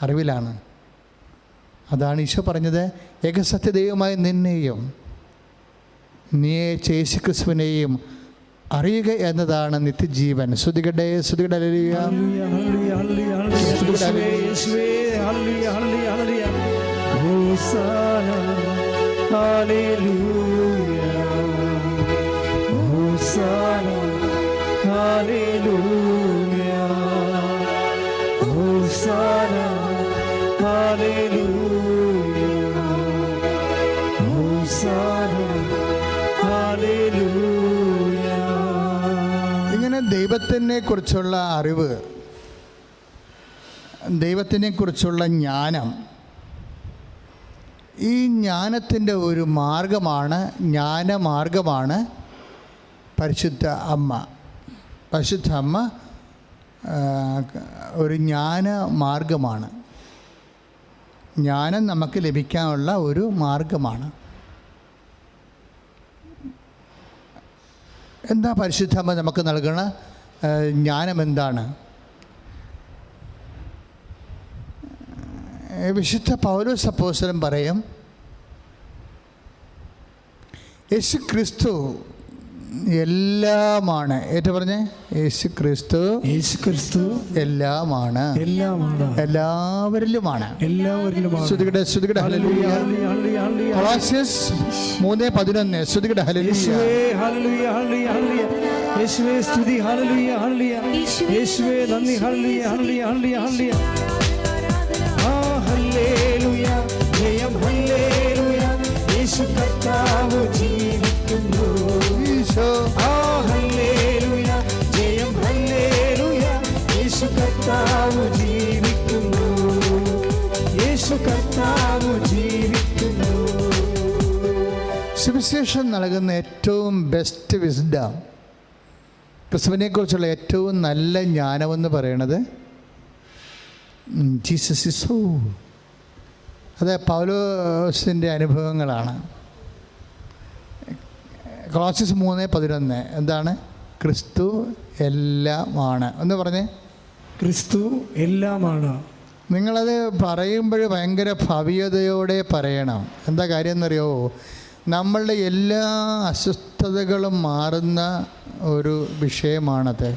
അറിവിലാണ്. അതാണ് ഈശോ പറഞ്ഞത്, ഏകസത്യദൈവമായ നിന്നെയും നീ യേശുക്രിസ്തുവിനെയും അറിയുക എന്നതാണ് നിത്യജീവൻ. ശ്രുതികടേ ഇങ്ങനെ ദൈവത്തിനെക്കുറിച്ചുള്ള അറിവ്, ദൈവത്തിനെക്കുറിച്ചുള്ള ജ്ഞാനം, ഈ ജ്ഞാനത്തിൻ്റെ ഒരു ജ്ഞാനമാർഗമാണ് പരിശുദ്ധ അമ്മ. പരിശുദ്ധ അമ്മ ഒരു ജ്ഞാനമാർഗമാണ്. ജ്ഞാനം നമുക്ക് ലഭിക്കാനുള്ള ഒരു മാർഗമാണ്. എന്താ പരിശുദ്ധ അമ്മ നമുക്ക് നൽകുന്ന ജ്ഞാനം എന്താണ്? വിശുദ്ധ പൗലോസ് അപ്പോസ്തലൻ പറയും, യേശു ക്രിസ്തു എല്ലാമാണ്. ഏറ്റു പറഞ്ഞേ, യേശു ക്രിസ്തു എല്ലാമാണ്, എല്ലാവരിലുമാണ്. ശ്രുതികട ഹല്ലേലൂയ. കൊളോസ്യസ് 3:11 ശ്രുതികട ഹല്ലേലൂയ. യേശുവേ സ്തുതി, ഹല്ലേലൂയ ഹല്ലേലൂയ. യേശുവേ നന്ദി, ഹല്ലേലൂയ ഹല്ലേലൂയ ഹല്ലേലൂയ. ഹല്ലേലൂയ, ജയം ഹല്ലേലൂയ. യേശു കർത്താവ് ജീവിക്കുന്നു. ഹല്ലേലൂയ, ജയം ഹല്ലേലൂയ. യേശു കർത്താവ് ജീവിക്കുന്നു. യേശു കർത്താവ് ജീവിക്കുന്നു. സുവിശേഷം നൽകുന്ന ഏറ്റവും ബെസ്റ്റ് വിസ്ഡം, ക്രിസ്തുവിനെക്കുറിച്ചുള്ള ഏറ്റവും നല്ല ജ്ഞാനമെന്ന് പറയുന്നത് ജീസസ് ഈസ് സോ. അത് പൗലോസിൻ്റെ അനുഭവങ്ങളാണ്. കൊളോസ്യസ് 3:11 എന്താണ്? ക്രിസ്തു എല്ലാമാണ് എന്ന് പറഞ്ഞേ. ക്രിസ്തു എല്ലാമാണ്. നിങ്ങളത് പറയുമ്പോൾ ഭയങ്കര ഭവ്യതയോടെ പറയണം. എന്താ കാര്യം എന്നറിയോ? നമ്മളുടെ എല്ലാ അസ്വസ്ഥതകളും മാറുന്ന ഒരു വിഷയമാണത്.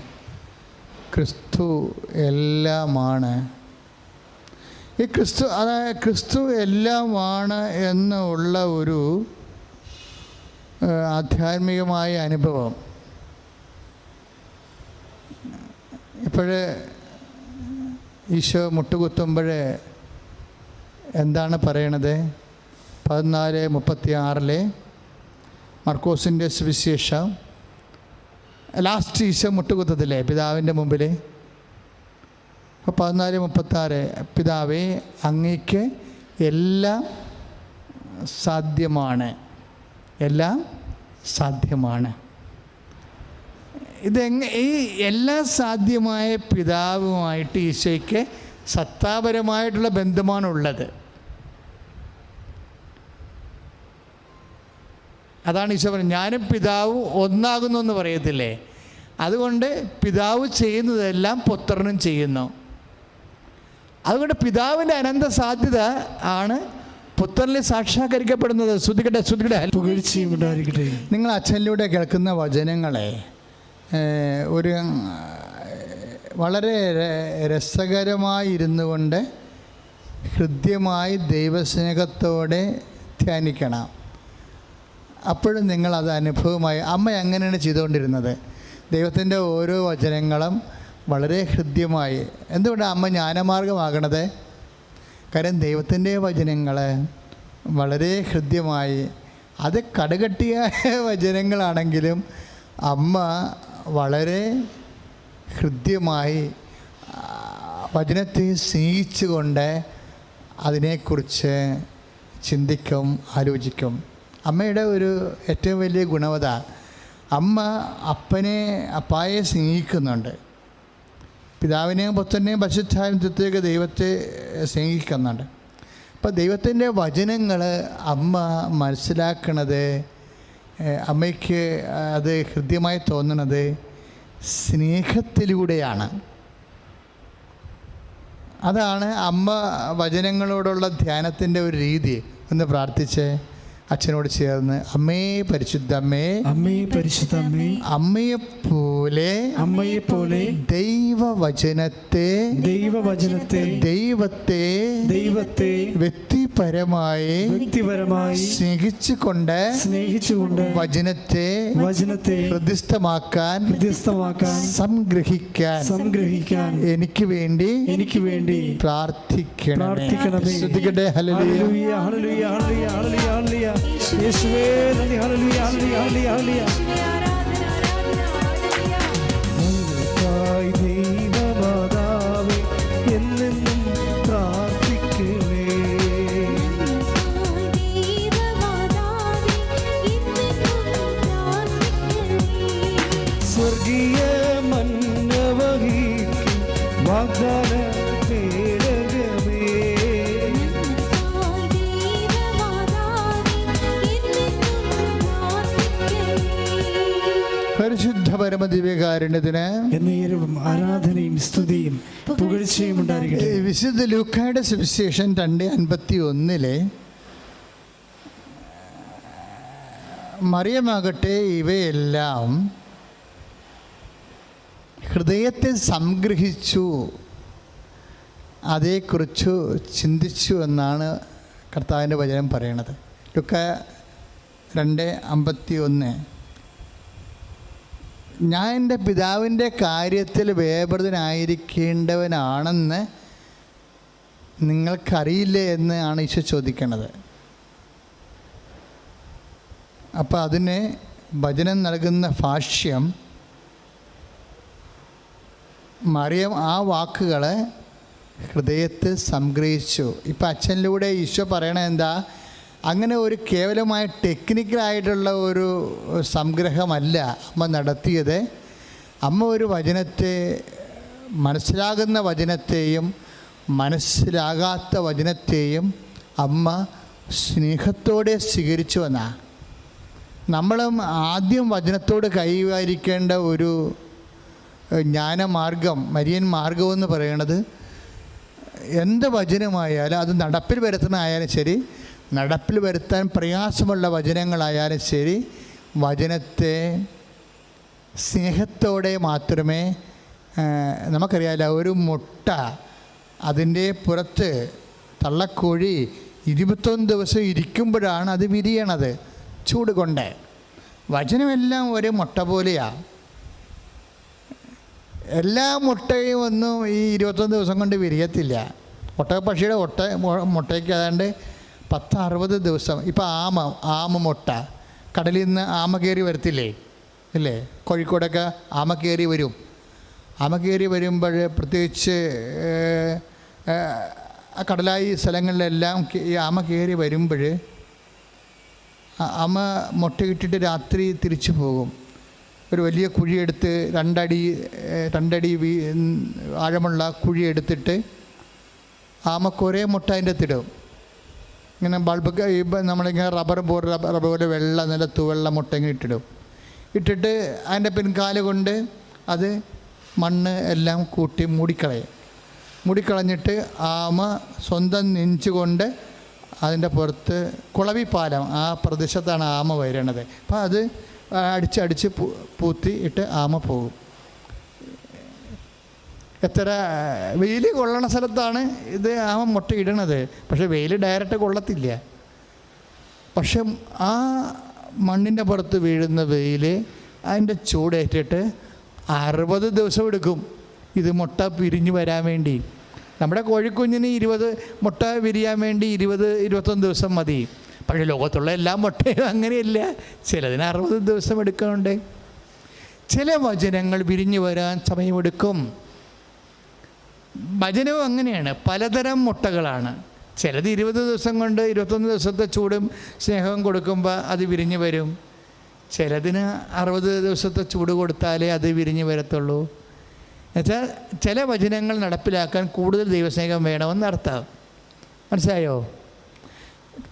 ക്രിസ്തു എല്ലാമാണ്. ഈ ക്രിസ്തു എല്ലാമാണ് എന്നുള്ള ഒരു ആധ്യാത്മികമായ അനുഭവം ഇപ്പോഴേ ഈശോ മുട്ടുകുത്തുമ്പോൾ എന്താണ് പറയണത്? 14:36 മർക്കോസിൻ്റെ സുവിശേഷം, ലാസ്റ്റ് ഈശോ മുട്ടുകുത്തത്തില്ലേ പിതാവിൻ്റെ മുമ്പിൽ. അപ്പോൾ 14:36 പിതാവേ അങ്ങേക്ക് എല്ലാം സാധ്യമാണ്, എല്ലാം സാധ്യമാണ്. ഈ എല്ലാം സാധ്യമായ പിതാവുമായിട്ട് ഈശോയ്ക്ക് സത്താപരമായിട്ടുള്ള ബന്ധമാണുള്ളത്. അതാണ് ഈശോ പറഞ്ഞത്, ഞാനും പിതാവും ഒന്നാകുന്നു എന്ന് പറയത്തില്ലേ. അതുകൊണ്ട് പിതാവ് ചെയ്യുന്നതെല്ലാം പുത്രനും ചെയ്യുന്നു. അതുകൊണ്ട് പിതാവിൻ്റെ അനന്ത സാധ്യത ആണ് പുത്രനിൽ സാക്ഷാത്കരിക്കപ്പെടുന്നത്. ശ്രുതികട്ടെ. നിങ്ങൾ അച്ഛനിലൂടെ കേൾക്കുന്ന വചനങ്ങളെ ഒരു വളരെ രസകരമായിരുന്നു കൊണ്ട് ഹൃദ്യമായി ദൈവസ്നേഹത്തോടെ ധ്യാനിക്കണം. അപ്പോഴും നിങ്ങളത് അനുഭവമായി. അമ്മ അങ്ങനെയാണ് ചെയ്തുകൊണ്ടിരുന്നത്. ദൈവത്തിൻ്റെ ഓരോ വചനങ്ങളും വളരെ ഹൃദ്യമായി. എന്തുകൊണ്ടാണ് അമ്മ ജ്ഞാനമാർഗമാകണത്? കാര്യം ദൈവത്തിൻ്റെ വചനങ്ങൾ വളരെ ഹൃദ്യമായി, അത് കടുകട്ടിയായ വചനങ്ങളാണെങ്കിലും അമ്മ വളരെ ഹൃദ്യമായി വചനത്തെ സ്നേഹിച്ചുകൊണ്ട് അതിനെക്കുറിച്ച് ചിന്തിക്കും, ആലോചിക്കും. അമ്മയുടെ ഒരു ഏറ്റവും വലിയ ഗുണവത, അമ്മ അപ്പായെ സ്നേഹിക്കുന്നുണ്ട്. പിതാവിനെയും പുത്രനെയും പരിശുദ്ധാത്മാവിനെയും ദൈവത്തെ സ്നേഹിക്കുന്നുണ്ട്. അപ്പോൾ ദൈവത്തിൻ്റെ വചനങ്ങൾ അമ്മ മനസ്സിലാക്കണത്, അമ്മയ്ക്ക് അത് ഹൃദ്യമായി തോന്നണത് സ്നേഹത്തിലൂടെയാണ്. അതാണ് അമ്മ വചനങ്ങളോടുള്ള ധ്യാനത്തിൻ്റെ ഒരു രീതി. ഒന്ന് പ്രാർത്ഥിച്ചേ അച്ഛനോട് ചേർന്ന്. അമ്മേ പരിശുദ്ധ അമ്മേ, അമ്മേ പരിശുദ്ധ അമ്മേ, അമ്മയെപ്പോലെ ദൈവവചനത്തെ ദൈവത്തെ വ്യക്തിപരമായി സ്നേഹിച്ചുകൊണ്ട് വചനത്തെ ഹൃദിസ്ഥമാക്കാൻ സംഗ്രഹിക്കാൻ എനിക്ക് വേണ്ടി പ്രാർത്ഥിക്കണമേ. ശ്രദ്ധിക്കട്ടെ. ഹല്ലേലൂയ ഹല്ലേലൂയ ഹല്ലേലൂയ ഹല്ലേലൂയ. യേശുവേ നന്ദി. ഹല്ലേലൂയ ഹല്ലേലൂയ ഹല്ലേലൂയ. ഞങ്ങൾക്കായി ദൈവമാതാവേ എന്നെന്നും പ്രാർത്ഥിക്കണേ. സ്വർഗീയ മന്നവഹിക്കും വാഗ്ദാന പേടകമേ, പരിശുദ്ധ പരമദിവ്യകാരുണ്യത്തിന് എന്നേരവും ആരാധനയും സ്തുതിയും പുകഴ്ചയും ഉണ്ടായിരിക്കട്ടെ. വിശുദ്ധ ലൂക്കായുടെ സുവിശേഷം 2:51 മറിയമാകട്ടെ ഇവയെല്ലാം ഹൃദയത്തെ സംഗ്രഹിച്ചു, അതേക്കുറിച്ച് ചിന്തിച്ചു എന്നാണ് കർത്താവിൻ്റെ വചനം പറയണത്. ലൂക്ക 2:51 ഞാൻ എൻ്റെ പിതാവിൻ്റെ കാര്യത്തിൽ വേപൃതനായിരിക്കേണ്ടവനാണെന്ന് നിങ്ങൾക്കറിയില്ലേ എന്ന് ആണ് ഈശോ ചോദിക്കണത്. അപ്പോൾ അതിന് വചനം നൽകുന്ന ഭാഷ്യം, മറിയം ആ വാക്കുകളെ ഹൃദയത്തിൽ സംഗ്രഹിച്ചു. ഇപ്പം അച്ഛനിലൂടെ ഈശോ പറയണത് എന്താ? അങ്ങനെ ഒരു കേവലമായ ടെക്നിക്കലായിട്ടുള്ള ഒരു സംഗ്രഹമല്ല അമ്മ നടത്തിയത്. അമ്മ ഒരു വചനത്തെ, മനസ്സിലാകുന്ന വചനത്തെയും മനസ്സിലാകാത്ത വചനത്തെയും അമ്മ സ്നേഹത്തോടെ സ്വീകരിച്ചു എന്നാണ്. നമ്മളും ആദ്യം വചനത്തോട് കൈവരിക്കേണ്ട ഒരു ജ്ഞാനമാർഗം, മരിയൻ മാർഗമെന്ന് പറയണത്, എന്ത് വചനമായാലും അത് നടപ്പിൽ വരുത്തുന്നതായാലും ശരി, നടപ്പിൽ വരുത്താൻ പ്രയാസമുള്ള വചനങ്ങളായാലും ശരി, വചനത്തെ സ്നേഹത്തോടെ മാത്രമേ, നമുക്കറിയാമല്ലോ ഒരു മുട്ട അതിൻ്റെ പുറത്ത് തള്ളക്കോഴി 21 ദിവസം ഇരിക്കുമ്പോഴാണ് അത് വിരിയണത് ചൂട് കൊണ്ട്. വചനമെല്ലാം ഒരു മുട്ട പോലെയാണ്. എല്ലാ മുട്ടയും ഒന്നും ഈ 21 ദിവസം കൊണ്ട് വിരിയത്തില്ല. ഒട്ടകപ്പക്ഷിയുടെ മുട്ടയ്ക്ക് ഏതാണ്ട് 10-60 ദിവസം. ഇപ്പോൾ ആമ മുട്ട കടലിൽ നിന്ന് ആമ കയറി വരത്തില്ലേ, ഇല്ലേ? കോഴിക്കോടൊക്കെ ആമ കയറി വരും. ആമ കയറി വരുമ്പോൾ പ്രത്യേകിച്ച് കടലായി സ്ഥലങ്ങളിലെല്ലാം ഈ ആമ കയറി വരുമ്പോൾ ആമ മുട്ടയിട്ടിട്ട് രാത്രി തിരിച്ചു പോകും. ഒരു വലിയ കുഴിയെടുത്ത് 2 അടി ആഴമുള്ള കുഴിയെടുത്തിട്ട് ആമക്ക് ഒരേ മുട്ട അതിൻ്റെ അകത്തിടും. ഇങ്ങനെ ബൾബൊക്കെ നമ്മളിങ്ങനെ റബ്ബർ പോലെ വെള്ള നിലത്ത് വെള്ള മുട്ട ഇങ്ങനെ ഇട്ടിട്ട് അതിൻ്റെ പിൻകാല് കൊണ്ട് അത് മണ്ണ് എല്ലാം കൂട്ടി മൂടിക്കളഞ്ഞിട്ട് ആമ സ്വന്തം നെഞ്ചുകൊണ്ട് അതിൻ്റെ പുറത്ത് കുളവിപ്പാലം, ആ പ്രദേശത്താണ് ആമ വരണത്. അപ്പോൾ അത് അടിച്ച് പൂത്തി ഇട്ട് ആമ പോകും. എത്ര വെയിൽ കൊള്ളണ സ്ഥലത്താണ് ഇത് ആമ മുട്ട ഇടണത്. പക്ഷേ വെയിൽ ഡയറക്റ്റ് കൊള്ളത്തില്ല. പക്ഷെ ആ മണ്ണിൻ്റെ പുറത്ത് വീഴുന്ന വെയിൽ അതിൻ്റെ ചൂടേറ്റിട്ട് 60 ദിവസം എടുക്കും ഇത് മുട്ട പിരിഞ്ഞു വരാൻ വേണ്ടി. നമ്മുടെ കോഴിക്കുഞ്ഞിന് 20 മുട്ട വിരിയാൻ വേണ്ടി 20-21 ദിവസം മതി. പക്ഷേ ലോകത്തുള്ള എല്ലാ മുട്ടയും അങ്ങനെയല്ല, ചിലതിന് 60 ദിവസം എടുക്കുന്നുണ്ട്. ചില വചനങ്ങൾ വിരിഞ്ഞു വരാൻ സമയമെടുക്കും. വചനവും അങ്ങനെയാണ്, പലതരം മുട്ടകളാണ്. ചിലത് 20 ദിവസം കൊണ്ട് 21 ദിവസത്തെ ചൂടും സ്നേഹവും കൊടുക്കുമ്പോൾ അത് വിരിഞ്ഞു വരും. ചിലതിന് 60 ദിവസത്തെ ചൂട് കൊടുത്താലേ അത് വിരിഞ്ഞു വരത്തുള്ളൂ. എന്നുവെച്ചാൽ ചില വചനങ്ങൾ നടപ്പിലാക്കാൻ കൂടുതൽ ദൈവസ്നേഹം വേണമെന്നർത്ഥം. മനസ്സിലായോ?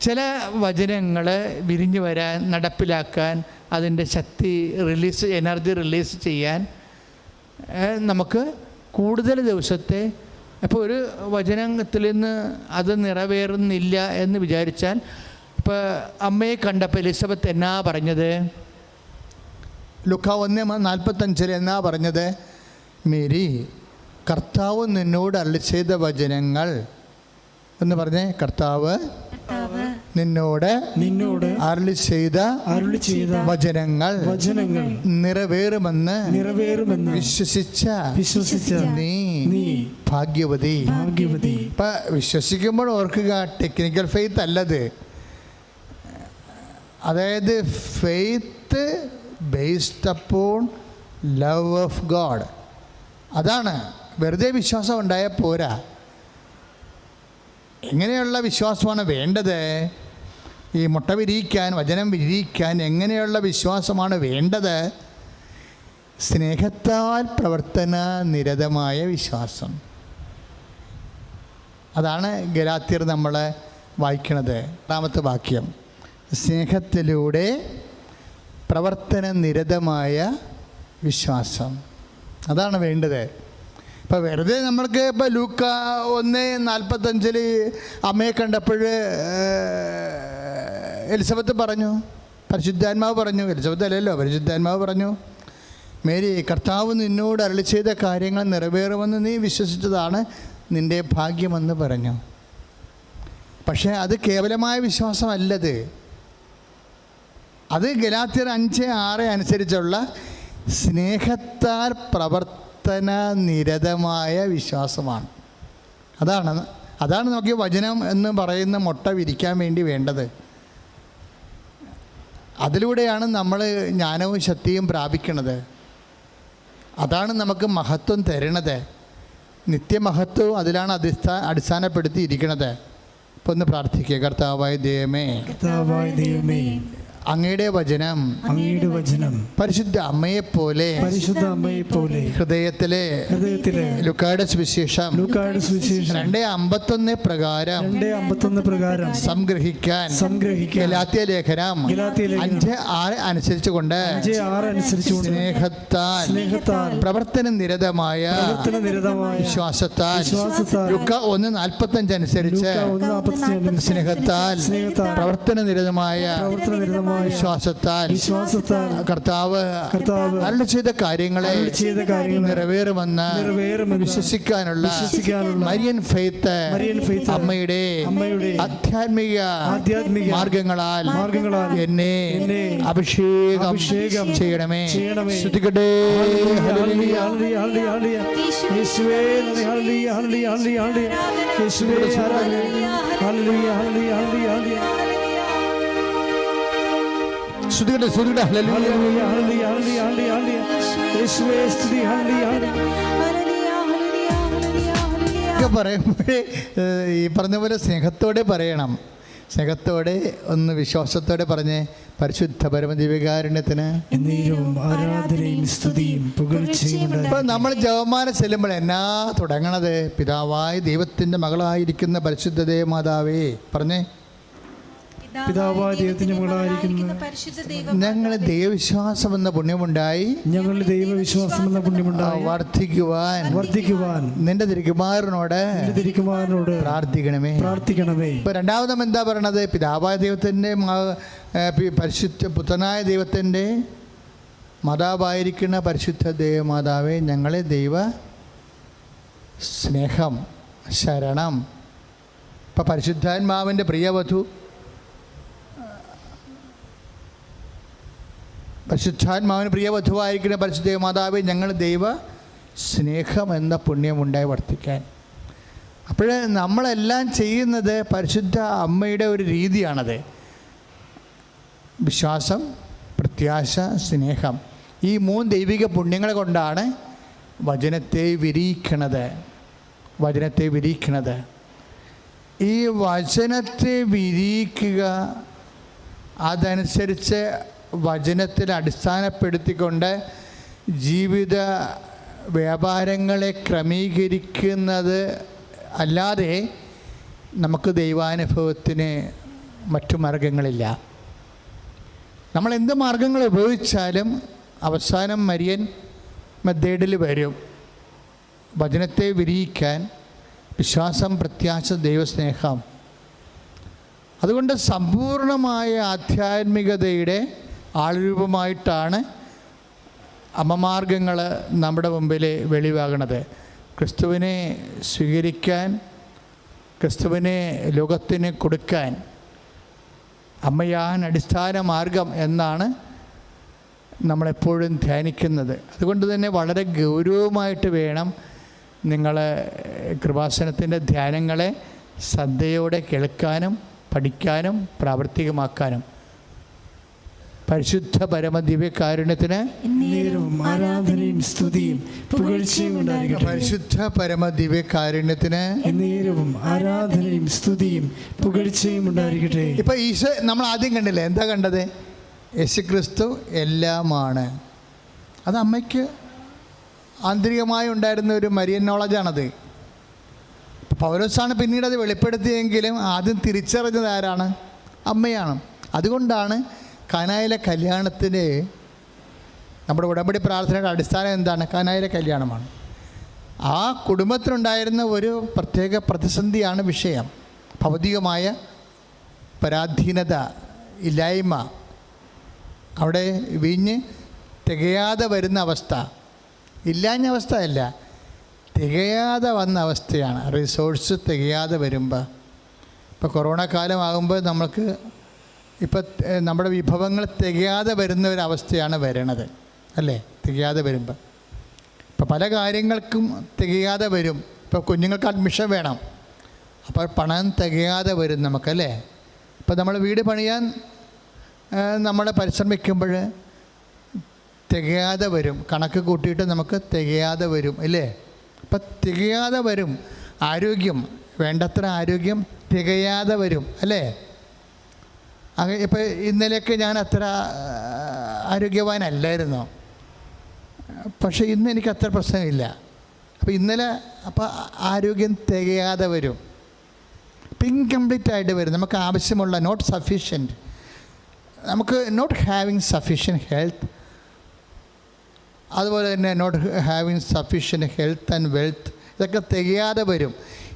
ചില വചനങ്ങൾ വിരിഞ്ഞു വരാൻ, നടപ്പിലാക്കാൻ, അതിൻ്റെ ശക്തി എനർജി റിലീസ് ചെയ്യാൻ നമുക്ക് കൂടുതൽ ദിവസത്തെ അപ്പോൾ ഒരു വചനത്തിൽ നിന്ന് അത് നിറവേറുന്നില്ല എന്ന് വിചാരിച്ചാൽ, ഇപ്പോൾ അമ്മയെ കണ്ടപ്പോൾ എലിസബത്ത് എന്നാ പറഞ്ഞത്? ലൂക്കാ 1:45 എന്നാ പറഞ്ഞത്? മേരി, കർത്താവ് നിന്നോട് അരുളി ചെയ്ത വചനങ്ങൾ എന്ന് പറഞ്ഞേ. കർത്താവ് നിന്നോട് അരുളി ചെയ്ത വചനങ്ങൾ നിറവേറുമെന്ന് വിശ്വസിച്ച നീ ഭാഗ്യവതി. ഇപ്പം വിശ്വസിക്കുമ്പോൾ ഓർക്കുക, ടെക്നിക്കൽ ഫെയ്ത്ത് അല്ലത്. അതായത് faith based upon love of God. അതാണ്. വെറുതെ വിശ്വാസം ഉണ്ടായാൽ പോരാ. എങ്ങനെയുള്ള വിശ്വാസമാണ് വേണ്ടത്? ഈ മുട്ട വിരിയിക്കാൻ, വചനം വിരിയിക്കാൻ എങ്ങനെയുള്ള വിശ്വാസമാണ് വേണ്ടത്? സ്നേഹത്താൽ പ്രവർത്തന നിരതമായ വിശ്വാസം. അതാണ് ഗലാത്യർ നമ്മൾ വായിക്കണത്. 8ാമത്തെ വാക്യം, സ്നേഹത്തിലൂടെ പ്രവർത്തന നിരതമായ വിശ്വാസം. അതാണ് വേണ്ടത്. ഇപ്പോൾ വെറുതെ നമ്മൾക്ക് ഇപ്പോൾ ലൂക്കാ 1:45 അമ്മയെ കണ്ടപ്പോൾ എലിസബത്ത് പറഞ്ഞു, പരിശുദ്ധാത്മാവ് പറഞ്ഞു. എലിസബത്ത് അല്ലല്ലോ, പരിശുദ്ധാത്മാവ് പറഞ്ഞു, മേരി, കർത്താവ് നിന്നോട് അരുളി ചെയ്ത കാര്യങ്ങൾ നിറവേറുമെന്ന് നീ വിശ്വസിച്ചതാണ് നിൻ്റെ ഭാഗ്യമെന്ന് പറഞ്ഞു. പക്ഷേ അത് കേവലമായ വിശ്വാസമല്ലത്. അത് ഗലാത്യർ 5:6 അനുസരിച്ചുള്ള സ്നേഹത്താൽ പ്രവർത്തന നിരതമായ വിശ്വാസമാണ്. അതാണ് നമുക്ക് വചനം എന്ന് പറയുന്ന മുട്ട വിരിക്കാൻ വേണ്ടി വേണ്ടത്. അതിലൂടെയാണ് നമ്മൾ ജ്ഞാനവും ശക്തിയും പ്രാപിക്കുന്നത്. അതാണ് നമുക്ക് മഹത്വം തരണത്. നിത്യമഹത്വവും അതിലാണ് അടിസ്ഥാനപ്പെടുത്തിയിരിക്കുന്നത്. ഇപ്പോൾ ഒന്ന് പ്രാർത്ഥിക്കുക. കർത്താവായ ദൈവമേ, അങ്ങയുടെ വചനം പരിശുദ്ധ അമ്മയെ പോലെ ഹൃദയത്തിലെ ലൂക്കായുടെ സുവിശേഷം 2:51 പ്രകാരം സംഗ്രഹിക്കാൻ ഗലാത്യ ലേഖനം 5:6 അനുസരിച്ചുകൊണ്ട് സ്നേഹത്താൽ പ്രവർത്തന നിരതമായ വിശ്വാസത്താൽ ലൂക്കാ 1:45 അനുസരിച്ച് സ്നേഹത്താൽ പ്രവർത്തന നിരതമായ വിശ്വാസത്താൽ കർത്താവ് അരുളി ചെയ്ത കാര്യങ്ങളെ നിറവേറുമെന്ന് വിശ്വസിക്കാനുള്ള മരിയൻ ഫെയ്ത്ത് അമ്മയുടെ ആധ്യാത്മിക മാർഗങ്ങളാൽ എന്നെ അഭിഷേകം ചെയ്യണമേ. ശ്രദ്ധിക്കട്ടെ. പറയുമ്പോഴേ ഈ പറഞ്ഞ പോലെ സ്നേഹത്തോടെ പറയണം. സ്നേഹത്തോടെ ഒന്ന് വിശ്വാസത്തോടെ പറഞ്ഞ് പരിശുദ്ധ പരമദിവ്യകാരുണ്യത്തിന് ഇപ്പം നമ്മൾ ജപമാല ചെല്ലുമ്പോൾ എന്നാ തുടങ്ങണത്? പിതാവായ ദൈവത്തിൻ്റെ മകളായിരിക്കുന്ന പരിശുദ്ധ ദേവമാതാവേ പറഞ്ഞേ. പിതാവായ ദൈവത്തിന്റെ മകളായിരിക്കുന്ന ഞങ്ങൾ ദൈവവിശ്വാസം എന്ന പുണ്യമുണ്ടായി വർദ്ധിക്കുവാൻ നിന്റെ തിരുക്കുമാരനോട് പ്രാർത്ഥിക്കണമേ. ഇപ്പൊ രണ്ടാമതും എന്താ പറയണത്? പിതാവായ ദൈവത്തിന്റെ പരിശുദ്ധ പുത്രനായ ദൈവത്തിന്റെ മാതാവായിരിക്കുന്ന പരിശുദ്ധ ദേവമാതാവേ, ഞങ്ങളെ ദൈവ സ്നേഹം ശരണം. ഇപ്പൊ പരിശുദ്ധാത്മാവിന്റെ പ്രിയവധു പരിശുദ്ധാത്മാവിന് പ്രിയവധുവായിരിക്കുന്ന പരിശുദ്ധ മാതാവേ, ഞങ്ങൾ ദൈവ സ്നേഹം എന്ന പുണ്യമുണ്ടായി വർദ്ധിക്കാൻ. അപ്പോൾ നമ്മളെല്ലാം ചെയ്യുന്നത് പരിശുദ്ധ അമ്മയുടെ ഒരു രീതിയാണത്. വിശ്വാസം, പ്രത്യാശ, സ്നേഹം, ഈ 3 ദൈവിക പുണ്യങ്ങൾ കൊണ്ടാണ് വചനത്തെ വിരിയിക്കണത്. ഈ വചനത്തെ വിരിയിക്കുക, അതനുസരിച്ച് വചനത്തിൽ അടിസ്ഥാനപ്പെടുത്തിക്കൊണ്ട് ജീവിത വ്യാപാരങ്ങളെ ക്രമീകരിക്കുന്നത് അല്ലാതെ നമുക്ക് ദൈവാനുഭവത്തിന് മറ്റു മാർഗങ്ങളില്ല. നമ്മൾ എന്ത് മാർഗങ്ങൾ ഉപയോഗിച്ചാലും അവസാനം മരിയൻ മെത്തേഡിൽ വരും. വചനത്തെ വിരിയിക്കാൻ, വിശ്വാസം, പ്രത്യാശ, ദൈവസ്നേഹം. അതുകൊണ്ട് സമ്പൂർണമായ ആധ്യാത്മികതയുടെ ആൾരൂപമായിട്ടാണ് അമ്മമാർഗങ്ങൾ നമ്മുടെ മുമ്പിൽ വെളിവാകണത്. ക്രിസ്തുവിനെ സ്വീകരിക്കാൻ, ക്രിസ്തുവിനെ ലോകത്തിന് കൊടുക്കാൻ അമ്മയാണ് അടിസ്ഥാന മാർഗം എന്നാണ് നമ്മളെപ്പോഴും ധ്യാനിക്കുന്നത്. അതുകൊണ്ട് തന്നെ വളരെ ഗൗരവമായിട്ട് വേണം നിങ്ങൾ കൃപാസനത്തിൻ്റെ ധ്യാനങ്ങളെ ശ്രദ്ധയോടെ കേൾക്കാനും പഠിക്കാനും പ്രാവർത്തികമാക്കാനും. പരിശുദ്ധ പരമദിവ്യകാരുണ്യത്തിന് ആരാധനയും സ്തുതിയും പുകഴ്ചയും ഉണ്ടായിരിക്കട്ടെ. പരിശുദ്ധ പരമദിവ്യകാരുണ്യത്തിന് ആരാധനയും സ്തുതിയും പുകഴ്ചയും ഉണ്ടായിരിക്കട്ടെ. ഇപ്പൊ ഈശോ നമ്മൾ ആദ്യം കണ്ടില്ലേ, എന്താ കണ്ടത്? യേശുക്രിസ്തു എല്ലാമാണ്. അത് അമ്മയ്ക്ക് ആന്തരികമായി ഉണ്ടായിരുന്ന ഒരു മരിയൻ നോളജാണത്. പൗലോസാണ് പിന്നീട് അത് വെളിപ്പെടുത്തിയെങ്കിലും ആദ്യം തിരിച്ചറിഞ്ഞത് ആരാണ്? അമ്മയാണ്. അതുകൊണ്ടാണ് കാനായിലെ കല്യാണത്തിന് നമ്മുടെ ഉടമ്പടി പ്രാർത്ഥനയുടെ അടിസ്ഥാനം എന്താണ്? കാനായിലെ കല്യാണമാണ്. ആ കുടുംബത്തിനുണ്ടായിരുന്ന ഒരു പ്രത്യേക പ്രതിസന്ധിയാണ് വിഷയം. ഭൗതികമായ പരാധീനത, ഇല്ലായ്മ, അവിടെ വീഞ്ഞ് തികയാതെ വരുന്ന അവസ്ഥ. ഇല്ലാഞ്ഞ അവസ്ഥയല്ല, തികയാതെ വന്ന അവസ്ഥയാണ്. റിസോഴ്സ് തികയാതെ വരുമ്പോൾ, ഇപ്പോൾ കൊറോണ കാലമാകുമ്പോൾ നമുക്ക് ഇപ്പം നമ്മുടെ വിഭവങ്ങൾ തികയാതെ വരുന്ന ഒരവസ്ഥയാണ് വരണത്, അല്ലേ? തികയാതെ വരുമ്പോൾ ഇപ്പോൾ പല കാര്യങ്ങൾക്കും തികയാതെ വരും. ഇപ്പോൾ കുഞ്ഞുങ്ങൾക്ക് അഡ്മിഷൻ വേണം, അപ്പോൾ പണം തികയാതെ വരും നമുക്കല്ലേ? ഇപ്പോൾ നമ്മൾ വീട് പണിയാൻ നമ്മൾ പരിശ്രമിക്കുമ്പോൾ തികയാതെ വരും. കണക്ക് കൂട്ടിയിട്ട് നമുക്ക് തികയാതെ വരും, ഇല്ലേ? അപ്പം തികയാതെ വരും. ആരോഗ്യം, വേണ്ടത്ര ആരോഗ്യം തികയാതെ വരും, അല്ലേ? ഇപ്പോൾ ഇന്നലെയൊക്കെ ഞാൻ അത്ര ആരോഗ്യവാനല്ലായിരുന്നു, പക്ഷേ ഇന്ന് എനിക്ക് അത്ര പ്രശ്നമില്ല. അപ്പോൾ ഇന്നലെ ആരോഗ്യം തികയാതെ വരും. ഇപ്പം ഇൻകംപ്ലീറ്റ് ആയിട്ട് വരും. നമുക്ക് ആവശ്യമുള്ള നോട്ട് സഫീഷ്യൻറ്റ്, നമുക്ക് നോട്ട് ഹാവിങ് സഫീഷ്യൻറ്റ് ഹെൽത്ത്, അതുപോലെ തന്നെ not having sufficient health and wealth, ഇതൊക്കെ തികയാതെ വരും.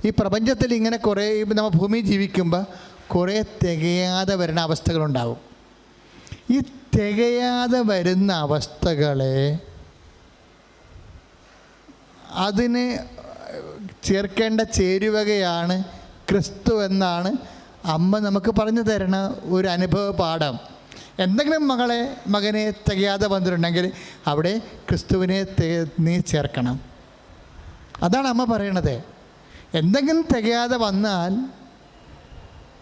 ഈ പ്രപഞ്ചത്തിൽ ഇങ്ങനെ കുറേ നമ്മൾ ഭൂമി ജീവിക്കുമ്പോൾ കുറേ തികയാതെ വരുന്ന അവസ്ഥകളുണ്ടാകും. ഈ തികയാതെ വരുന്ന അവസ്ഥകളെ അതിന് ചേർക്കേണ്ട ചേരുവകയാണ് ക്രിസ്തു എന്നാണ് അമ്മ നമുക്ക് പറഞ്ഞു തരണ ഒരു അനുഭവ പാഠം. എന്തെങ്കിലും മകനെ തികയാതെ വന്നിട്ടുണ്ടെങ്കിൽ അവിടെ ക്രിസ്തുവിനെ നീ ചേർക്കണം. അതാണ് അമ്മ പറയണത്. എന്തെങ്കിലും തികയാതെ വന്നാൽ,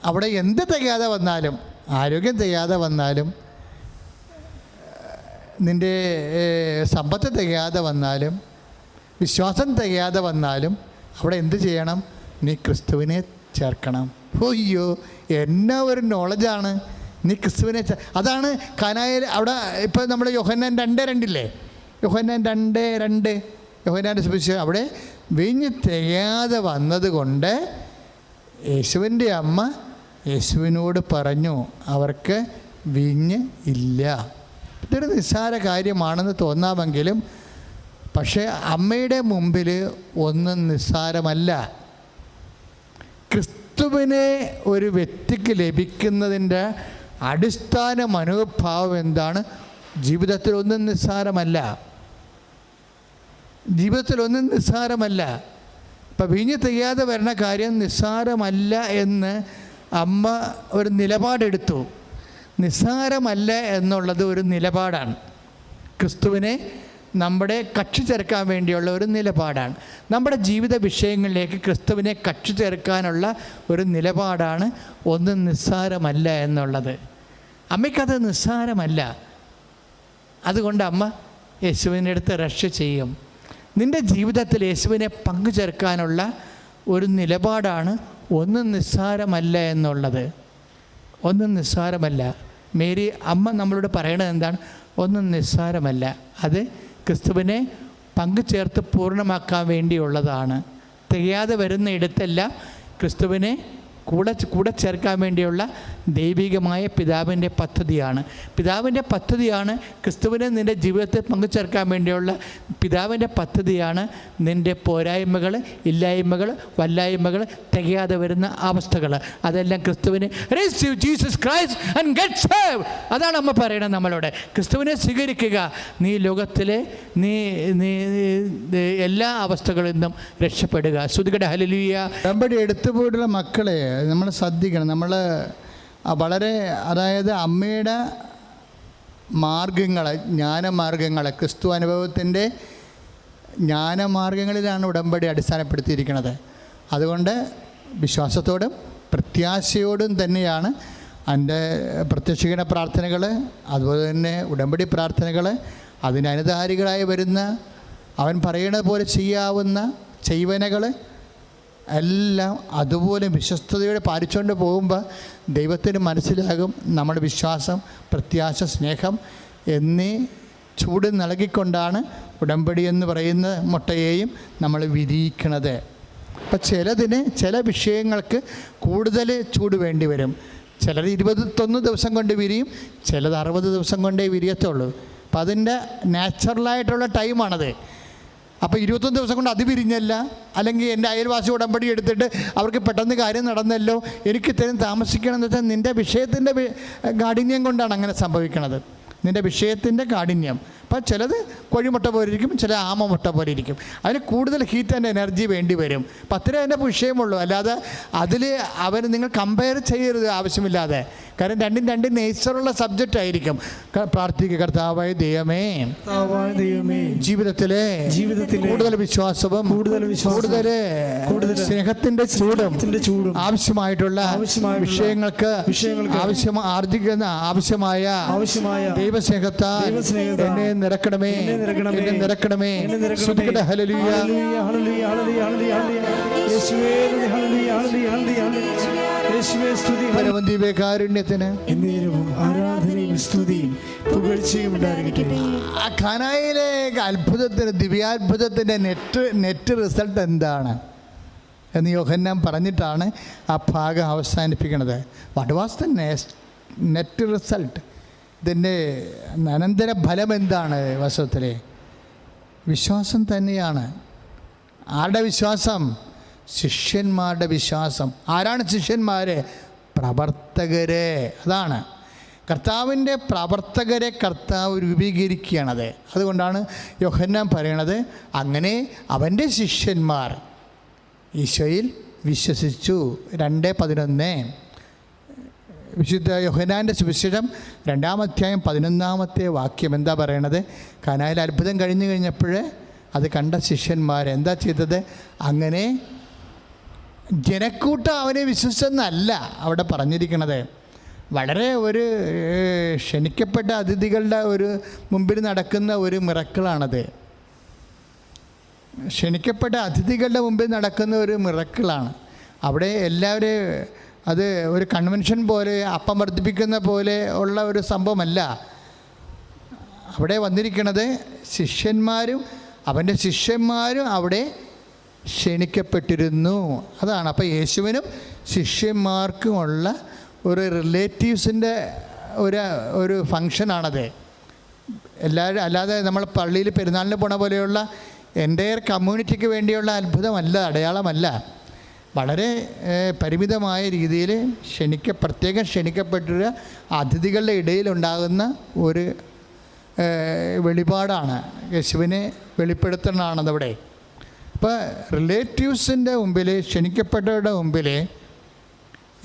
അവിടെ എന്ത് തികയാതെ വന്നാലും, ആരോഗ്യം തികയാതെ വന്നാലും, നിൻ്റെ സമ്പത്ത് തികയാതെ വന്നാലും, വിശ്വാസം തികയാതെ വന്നാലും, അവിടെ എന്ത് ചെയ്യണം? നീ ക്രിസ്തുവിനെ ചേർക്കണം. അയ്യോ, എന്നാ ഒരു നോളജാണ്! നീ ക്രിസ്തുവിനെ അതാണ് കാനായിൽ. അവിടെ ഇപ്പോൾ നമ്മുടെ യോഹന്നാൻ 2:2 യോഹന്നാൻ 2:2 യോഹന്നാൻ്റെ സുവിശേഷം, അവിടെ വീഞ്ഞ് തികയാതെ വന്നതുകൊണ്ട് യേശുവിൻ്റെ അമ്മ യേശുവിനോട് പറഞ്ഞു, അവർക്ക് വീഞ്ഞ് ഇല്ല. ഇതൊരു നിസ്സാര കാര്യമാണെന്ന് തോന്നാമെങ്കിലും പക്ഷേ അമ്മയുടെ മുമ്പിൽ ഒന്നും നിസ്സാരമല്ല. ക്രിസ്തുവിനെ ഒരു വ്യക്തിക്ക് ലഭിക്കുന്നതിൻ്റെ അടിസ്ഥാന മനോഭാവം എന്താണ്? ജീവിതത്തിലൊന്നും നിസ്സാരമല്ല, ജീവിതത്തിലൊന്നും നിസ്സാരമല്ല. ഇപ്പം വീഞ്ഞ് തികയാതെ വരുന്ന കാര്യം നിസ്സാരമല്ല എന്ന് അമ്മ ഒരു നിലപാടെടുത്തു. നിസ്സാരമല്ല എന്നുള്ളത് ഒരു നിലപാടാണ്. ക്രിസ്തുവിനെ നമ്മുടെ കക്ഷി ചേർക്കാൻ വേണ്ടിയുള്ള ഒരു നിലപാടാണ്. നമ്മുടെ ജീവിത വിഷയങ്ങളിലേക്ക് ക്രിസ്തുവിനെ കക്ഷി ചേർക്കാനുള്ള ഒരു നിലപാടാണ് ഒന്നും നിസ്സാരമല്ല എന്നുള്ളത്. അമ്മയ്ക്കത് നിസ്സാരമല്ല. അതുകൊണ്ട് അമ്മ യേശുവിൻ്റെ അടുത്ത് രക്ഷ ചെയ്യും. നിൻ്റെ ജീവിതത്തിൽ യേശുവിനെ പങ്കുചേർക്കാനുള്ള ഒരു നിലപാടാണ് ഒന്നും നിസ്സാരമല്ല എന്നുള്ളത്. ഒന്നും നിസ്സാരമല്ല. മേരി അമ്മ നമ്മളോട് പറയണത് എന്താണ്? ഒന്നും നിസ്സാരമല്ല. അത് ക്രിസ്തുവിനെ പങ്കുചേർത്ത് പൂർണ്ണമാക്കാൻ വേണ്ടിയുള്ളതാണ്. തികയാതെ വരുന്ന ഇടത്തെല്ലാം ക്രിസ്തുവിനെ കൂടെ ചേർക്കാൻ വേണ്ടിയുള്ള ദൈവികമായ പിതാവിൻ്റെ പദ്ധതിയാണ്. പിതാവിൻ്റെ പദ്ധതിയാണ് ക്രിസ്തുവിനെ നിൻ്റെ ജീവിതത്തിൽ പങ്കുചേർക്കാൻ വേണ്ടിയുള്ള പിതാവിൻ്റെ പദ്ധതിയാണ് നിൻ്റെ പോരായ്മകൾ, ഇല്ലായ്മകൾ, വല്ലായ്മകൾ, തികയാതെ വരുന്ന അവസ്ഥകൾ. അതെല്ലാം ക്രിസ്തുവിനെ receive Jesus Christ and get saved. അതാണ് അമ്മ പറയണത് നമ്മളോട്. ക്രിസ്തുവിനെ സ്വീകരിക്കുക, നീ ലോകത്തിലെ നീ എല്ലാ അവസ്ഥകളിൽ നിന്നും രക്ഷപ്പെടുക. സ്തുതിക്കട്ടെ, ഹല്ലേലൂയ. ഉടമ്പടി എടുത്തുപോയിട്ടുള്ള മക്കളെ നമ്മൾ ശ്രദ്ധിക്കണം. നമ്മൾ വളരെ, അതായത് അമ്മയുടെ മാർഗങ്ങൾ, ജ്ഞാനമാർഗങ്ങൾ, ക്രിസ്തു അനുഭവത്തിൻ്റെ ജ്ഞാനമാർഗങ്ങളിലാണ് ഉടമ്പടി അടിസ്ഥാനപ്പെടുത്തിയിരിക്കുന്നത്. അതുകൊണ്ട് വിശ്വാസത്തോടും പ്രത്യാശയോടും തന്നെയാണ് എൻ്റെ പ്രത്യക്ഷീകരണ പ്രാർത്ഥനകൾ, അതുപോലെ തന്നെ ഉടമ്പടി പ്രാർത്ഥനകൾ, അതിനനുധാരികളായി വരുന്ന അവൻ പറയുന്നത് പോലെ ചെയ്യാവുന്ന ചെയ്വനകൾ എല്ലാം അതുപോലെ വിശ്വസ്തയോടെ പാലിച്ചുകൊണ്ട് പോകുമ്പോൾ ദൈവത്തിന് മനസ്സിലാകും നമ്മുടെ വിശ്വാസം, പ്രത്യാശ, സ്നേഹം എന്നീ ചൂട് നൽകിക്കൊണ്ടാണ് ഉടമ്പടി എന്ന് പറയുന്ന മുട്ടയെയും നമ്മൾ വിരിയിക്കണത്. അപ്പം ചില വിഷയങ്ങൾക്ക് കൂടുതൽ ചൂട് വേണ്ടി വരും. ചിലർ 21 ദിവസം കൊണ്ട് വിരിയും, ചിലത് 60 ദിവസം കൊണ്ടേ വിരിയത്തുള്ളൂ. അപ്പം അതിൻ്റെ നാച്ചുറലായിട്ടുള്ള ടൈമാണത്. അപ്പോൾ 21 ദിവസം കൊണ്ട് അത് വിരിഞ്ഞല്ല, അല്ലെങ്കിൽ എൻ്റെ അയൽവാസി ഉടമ്പടി എടുത്തിട്ട് അവർക്ക് പെട്ടെന്ന് കാര്യം നടന്നല്ലോ, എനിക്ക് ഇത്രയും താമസിക്കണമെന്ന് വെച്ചാൽ നിൻ്റെ വിഷയത്തിൻ്റെ കാഠിന്യം കൊണ്ടാണ് അങ്ങനെ സംഭവിക്കുന്നത്. നിൻ്റെ വിഷയത്തിൻ്റെ കാഠിന്യം. അപ്പം ചിലത് കോഴിമുട്ട പോലെ ഇരിക്കും, ചില ആമമുട്ട പോലെ ഇരിക്കും. അതിന് കൂടുതൽ ഹീറ്റ് ആൻഡ് എനർജി വേണ്ടി വരും. അപ്പം അത്രേ അതിൻ്റെ വിഷയമുള്ളൂ. അല്ലാതെ അതിൽ നിങ്ങൾ കമ്പയർ ചെയ്യരുത് ആവശ്യമില്ലാതെ. കാരണം രണ്ട് നേച്ചറുള്ള സബ്ജക്റ്റ് ആയിരിക്കും. പ്രാർത്ഥിക്കുക, കർത്താവായ ദൈവമേ, ജീവിതത്തിലെ കൂടുതൽ വിശ്വാസവും കൂടുതൽ സ്നേഹത്തിൻ്റെ ചൂടും ആവശ്യമായിട്ടുള്ള വിഷയങ്ങൾക്ക് ആർജിക്കുന്ന ആവശ്യമായ ദൈവസ്നേഹത്താൽ എന്നെ നിറക്കണമേ. ഹല്ലേലൂയ. ദിവ്യകാരുണ്യത്തിന് ആരാധനയും സ്തുതിയും പുകഴ്ചയും ഉണ്ടായിരിക്കട്ടെ. ആ ഖനായിലെ അത്ഭുതത്തിന്, ദിവ്യാത്ഭുതത്തിൻ്റെ നെറ്റ് റിസൾട്ട് എന്താണ് എന്ന് യോഹന്നാൻ പറഞ്ഞിട്ടാണ് ആ ഭാഗം അവസാനിപ്പിക്കുന്നത്. What was the net result? ഇതിൻ്റെ അനന്തര ഫലം എന്താണ്? വാസ്തവത്തിലെ വിശ്വാസം തന്നെയാണ്. ആരുടെ വിശ്വാസം? ശിഷ്യന്മാരുടെ വിശ്വാസം. ആരാണ് ശിഷ്യന്മാർ? പ്രവർത്തകരെ. അതാണ് കർത്താവിൻ്റെ പ്രവർത്തകരെ കർത്താവ് രൂപീകരിക്കുകയാണത്. അതുകൊണ്ടാണ് യോഹന്നാൻ പറയണത്, അങ്ങനെ അവൻ്റെ ശിഷ്യന്മാർ ഈശോയിൽ വിശ്വസിച്ചു. 2:11 വിശുദ്ധ യോഹന്നാൻ്റെ സുവിശേഷം 2-ാം അധ്യായം 11-ാമത്തെ വാക്യം എന്താ പറയണത്? കാനായിൽ അത്ഭുതം കഴിഞ്ഞപ്പോൾ അത് കണ്ട ശിഷ്യന്മാർ എന്താ ചെയ്തത്? അങ്ങനെ ജനക്കൂട്ടം അവനെ വിശ്വസിച്ചെന്നല്ല അവിടെ പറഞ്ഞിരിക്കണത്. വളരെ ഒരു ക്ഷണിക്കപ്പെട്ട അതിഥികളുടെ ഒരു മുമ്പിൽ നടക്കുന്ന ഒരു മിറക്കിളാണത്. ക്ഷണിക്കപ്പെട്ട അതിഥികളുടെ മുമ്പിൽ നടക്കുന്ന ഒരു മിറക്കിളാണ്. അവിടെ എല്ലാവരും അത് ഒരു കൺവെൻഷൻ പോലെ, അപ്പം വർദ്ധിപ്പിക്കുന്ന പോലെ ഉള്ള ഒരു സംഭവമല്ല. അവിടെ വന്നിരിക്കുന്നത് ശിഷ്യന്മാരും അവൻ്റെ ശിഷ്യന്മാരും അവിടെ ക്ഷണിക്കപ്പെട്ടിരുന്നു. അതാണ്. അപ്പോൾ യേശുവിനും ശിഷ്യന്മാർക്കുമുള്ള ഒരു റിലേറ്റീവ്സിൻ്റെ ഒരു ഫങ്ഷനാണത്. എല്ലാവരും അല്ലാതെ നമ്മൾ പള്ളിയിൽ പെരുന്നാളിന് പോണ പോലെയുള്ള എൻ്റയർ കമ്മ്യൂണിറ്റിക്ക് വേണ്ടിയുള്ള അത്ഭുതമല്ല, അടയാളമല്ല. വളരെ പരിമിതമായ രീതിയിൽ പ്രത്യേകം ക്ഷണിക്കപ്പെട്ട അതിഥികളുടെ ഇടയിലുണ്ടാകുന്ന ഒരു വെളിപാടാണ്. യേശുവിനെ വെളിപ്പെടുത്തണതാണതവിടെ. അപ്പോൾ റിലേറ്റീവ്സിൻ്റെ മുമ്പിൽ, ക്ഷണിക്കപ്പെട്ടവരുടെ മുമ്പിൽ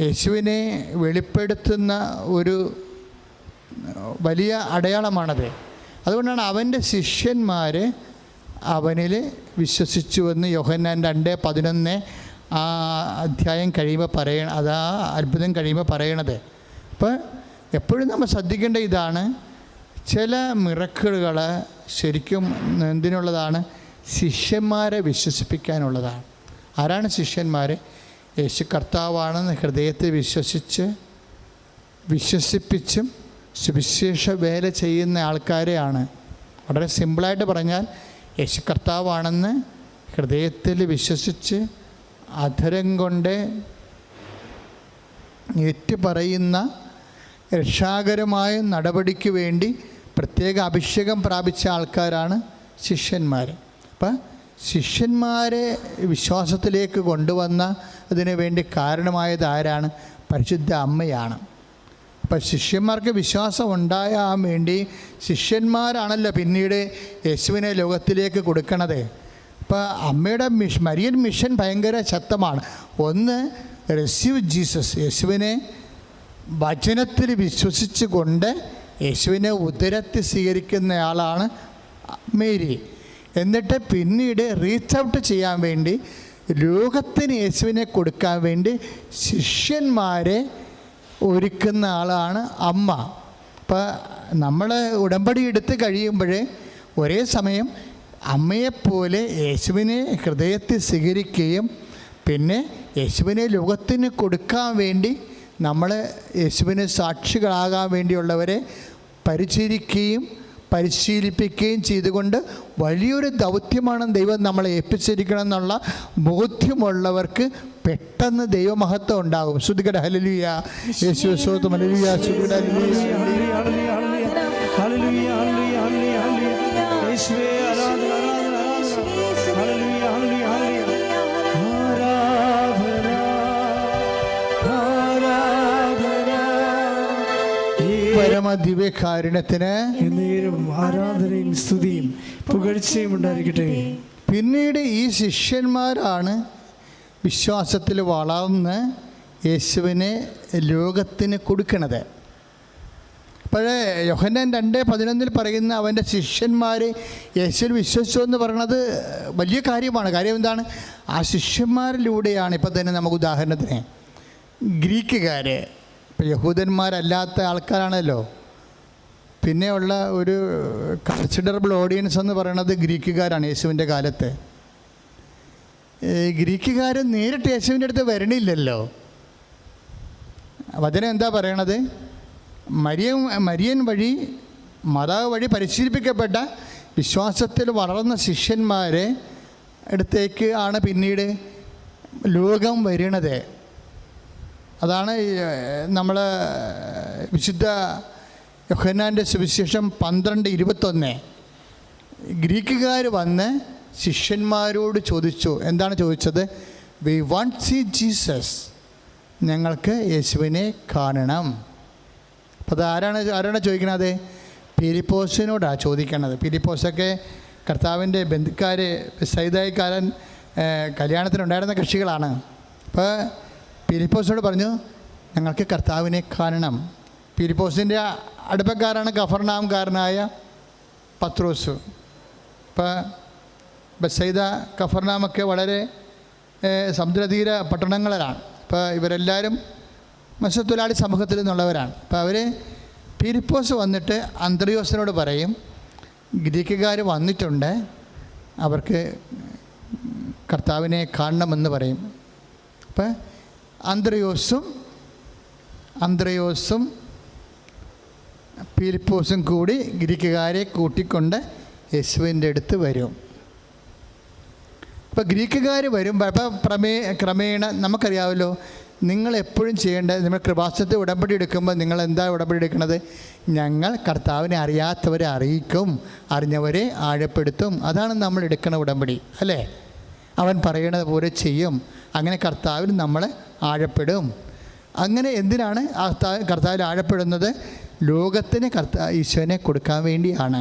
യേശുവിനെ വെളിപ്പെടുത്തുന്ന ഒരു വലിയ അടയാളമാണത്. അതുകൊണ്ടാണ് അവൻ്റെ ശിഷ്യന്മാർ അവനിൽ വിശ്വസിച്ചുവെന്ന് യോഹന്നാൻ 2:11 ആ അധ്യായം കഴിയുമ്പോൾ അതാ അത്ഭുതം കഴിയുമ്പോൾ പറയണത്. അപ്പോൾ എപ്പോഴും നമ്മൾ ശ്രദ്ധിക്കേണ്ട ഇതാണ്, ചില മിറക്കിളുകൾ ശരിക്കും എന്തിനുള്ളതാണ്? ശിഷ്യന്മാരെ വിശ്വസിപ്പിക്കാനുള്ളതാണ്. ആരാണ് ശിഷ്യന്മാർ? യേശു കർത്താവാണെന്ന് ഹൃദയത്തിൽ വിശ്വസിപ്പിച്ചും സുവിശേഷ വേല ചെയ്യുന്ന ആൾക്കാരെയാണ്. വളരെ സിമ്പിളായിട്ട് പറഞ്ഞാൽ യേശു കർത്താവാണെന്ന് ഹൃദയത്തിൽ വിശ്വസിച്ച് അധരം കൊണ്ട് ഏറ്റുപറയുന്ന രക്ഷാകരമായ നടപടിക്ക് വേണ്ടി പ്രത്യേക അഭിഷേകം പ്രാപിച്ച ആൾക്കാരാണ് ശിഷ്യന്മാർ. അപ്പം ശിഷ്യന്മാരെ വിശ്വാസത്തിലേക്ക് കൊണ്ടുവന്ന അതിനു വേണ്ടി കാരണമായത് ആരാണ്? പരിശുദ്ധ അമ്മയാണ്. അപ്പം ശിഷ്യന്മാർക്ക് വിശ്വാസം ഉണ്ടാകാൻ വേണ്ടി ശിഷ്യന്മാരാണല്ലോ പിന്നീട് യേശുവിനെ ലോകത്തിലേക്ക് കൊടുക്കണത്. അപ്പോൾ അമ്മയുടെ മരിയൻ മിഷൻ ഭയങ്കര ശക്തമാണ്. ഒന്ന്, റിസീവ് ജീസസ്, യേശുവിനെ വചനത്തിൽ വിശ്വസിച്ച് കൊണ്ട് യേശുവിനെ ഉദരത്തിൽ സ്വീകരിക്കുന്നയാളാണ് മേരി. എന്നിട്ട് പിന്നീട് റീച്ച് ഔട്ട് ചെയ്യാൻ വേണ്ടി ലോകത്തിന് യേശുവിനെ കൊടുക്കാൻ വേണ്ടി ശിഷ്യന്മാരെ ഒരുക്കുന്ന ആളാണ് അമ്മ. അപ്പോൾ നമ്മൾ ഉടമ്പടി എടുത്ത് കഴിയുമ്പോൾ ഒരേ സമയം അമ്മയെപ്പോലെ യേശുവിനെ ഹൃദയത്തിൽ സ്വീകരിക്കുകയും പിന്നെ യേശുവിനെ ലോകത്തിന് കൊടുക്കാൻ വേണ്ടി നമ്മൾ യേശുവിന് സാക്ഷികളാകാൻ വേണ്ടിയുള്ളവരെ പരിചരിക്കുകയും പരിശീലിപ്പിക്കുകയും ചെയ്തുകൊണ്ട് വലിയൊരു ദൗത്യമാണ് ദൈവം നമ്മളെ ഏൽപ്പിച്ചിരിക്കണം എന്നുള്ള ബോധ്യമുള്ളവർക്ക് പെട്ടെന്ന് ദൈവമഹത്വം ഉണ്ടാകും. ശ്രുതികട ഹല്ലേലൂയ, യേശു സ്തോത്രം, ഹല്ലേലൂയ, ശ്രുതികട ഹല്ലേലൂയ, ഹല്ലേലൂയ, ഹല്ലേലൂയ, യേശുവേ ആരാധന, ഹല്ലേലൂയ, ഹല്ലേലൂയ, ആരാധന, ആരാധന, പരമദിവ്യകാരുണ്യത്തിന് എന്നേരം ആരാധനയും സ്തുതിയും പുകഴ്ചയും ഉണ്ടായിരിക്കട്ടെ. പിന്നീട് ഈ ശിഷ്യന്മാരാണ് വിശ്വാസത്തിൽ വളർന്ന് യേശുവിനെ ലോകത്തിന് കൊടുക്കണത്. അപ്പോഴേ യോഹന്നാൻ 2:11 പറയുന്ന അവൻ്റെ ശിഷ്യന്മാർ യേശുവിൽ വിശ്വസിച്ചു എന്ന് പറയുന്നത് വലിയ കാര്യമാണ്. കാര്യം എന്താണ്? ആ ശിഷ്യന്മാരിലൂടെയാണ്. ഇപ്പം തന്നെ നമുക്ക് ഉദാഹരണത്തിന് ഗ്രീക്കുകാർ, ഇപ്പം യഹൂദന്മാരല്ലാത്ത ആൾക്കാരാണല്ലോ. പിന്നെയുള്ള ഒരു കൺസിഡറബിൾ ഓഡിയൻസ് എന്ന് പറയുന്നത് ഗ്രീക്കുകാരാണ്. യേശുവിൻ്റെ കാലത്ത് ഗ്രീക്കുകാർ നേരിട്ട് യേശുവിൻ്റെ അടുത്ത് വരണില്ലല്ലോ. വചനം എന്താ പറയണത്? മരിയൻ വഴി, മാതാവ് വഴി പരിശീലിപ്പിക്കപ്പെട്ട വിശ്വാസത്തിൽ വളർന്ന ശിഷ്യന്മാരെ അടുത്തേക്ക് ആണ് പിന്നീട് ലോകം വരുന്നത്. അതാണ് നമ്മൾ വിശുദ്ധ യോഹന്നാൻ്റെ സുവിശേഷം 12:21 ഗ്രീക്കുകാർ വന്ന് ശിഷ്യന്മാരോട് ചോദിച്ചു. എന്താണ് ചോദിച്ചത്? വി വാണ്ട് സീ ജീസസ്, ഞങ്ങൾക്ക് യേശുവിനെ കാണണം. അപ്പോൾ അത് ആരാണ് ചോദിക്കണത്? പീലിപ്പോസിനോടാണ് ചോദിക്കണത്. പീലിപ്പോസൊക്കെ കർത്താവിൻ്റെ ബന്ധുക്കാർ, സൈതായിക്കാരൻ കല്യാണത്തിനുണ്ടായിരുന്ന കക്ഷികളാണ്. അപ്പോൾ പീലിപ്പോസിനോട് പറഞ്ഞു, ഞങ്ങൾക്ക് കർത്താവിനെ കാണണം. പീലിപ്പോസിൻ്റെ അടുപ്പക്കാരാണ് കഫർനാംകാരനായ പത്രോസ്. ഇപ്പോൾ ബെത്സൈദ, കഫർനാമൊക്കെ വളരെ സമുദ്രതീര പട്ടണങ്ങളിലാണ്. ഇപ്പോൾ ഇവരെല്ലാവരും മത്സ്യത്തൊഴിലാളി സമൂഹത്തിൽ നിന്നുള്ളവരാണ്. അപ്പോൾ അവർ പീലിപ്പോസ് വന്നിട്ട് അന്ത്രയോസിനോട് പറയും, ഗ്രീക്കുകാർ വന്നിട്ടുണ്ട്, അവർക്ക് കർത്താവിനെ കാണണമെന്ന് പറയും. അപ്പോൾ അന്ത്രയോസും പീലിപ്പോസും കൂടി ഗ്രീക്കുകാരെ കൂട്ടിക്കൊണ്ട് യേശുവിൻ്റെ അടുത്ത് വരും. അപ്പോൾ ഗ്രീക്കുകാർ വരുമ്പോൾ അപ്പോൾ ക്രമേണ നമുക്കറിയാമല്ലോ, നിങ്ങളെപ്പോഴും ചെയ്യേണ്ടത്, നിങ്ങൾ കൃപാസനത്തിൽ ഉടമ്പടി എടുക്കുമ്പോൾ നിങ്ങൾ എന്താ ഉടമ്പടി എടുക്കുന്നത്? ഞങ്ങൾ കർത്താവിനെ അറിയാത്തവരെ അറിയിക്കും, അറിഞ്ഞവരെ ആഴപ്പെടുത്തും. അതാണ് നമ്മൾ എടുക്കുന്ന ഉടമ്പടി, അല്ലേ? അവൻ പറയണത് പോലെ ചെയ്യും. അങ്ങനെ കർത്താവിൽ നമ്മൾ ആഴപ്പെടും. അങ്ങനെ എന്തിനാണ് കർത്താവിൽ ആഴപ്പെടുന്നത്? ലോകത്തിന് ഈശോനെ കൊടുക്കാൻ വേണ്ടിയാണ്.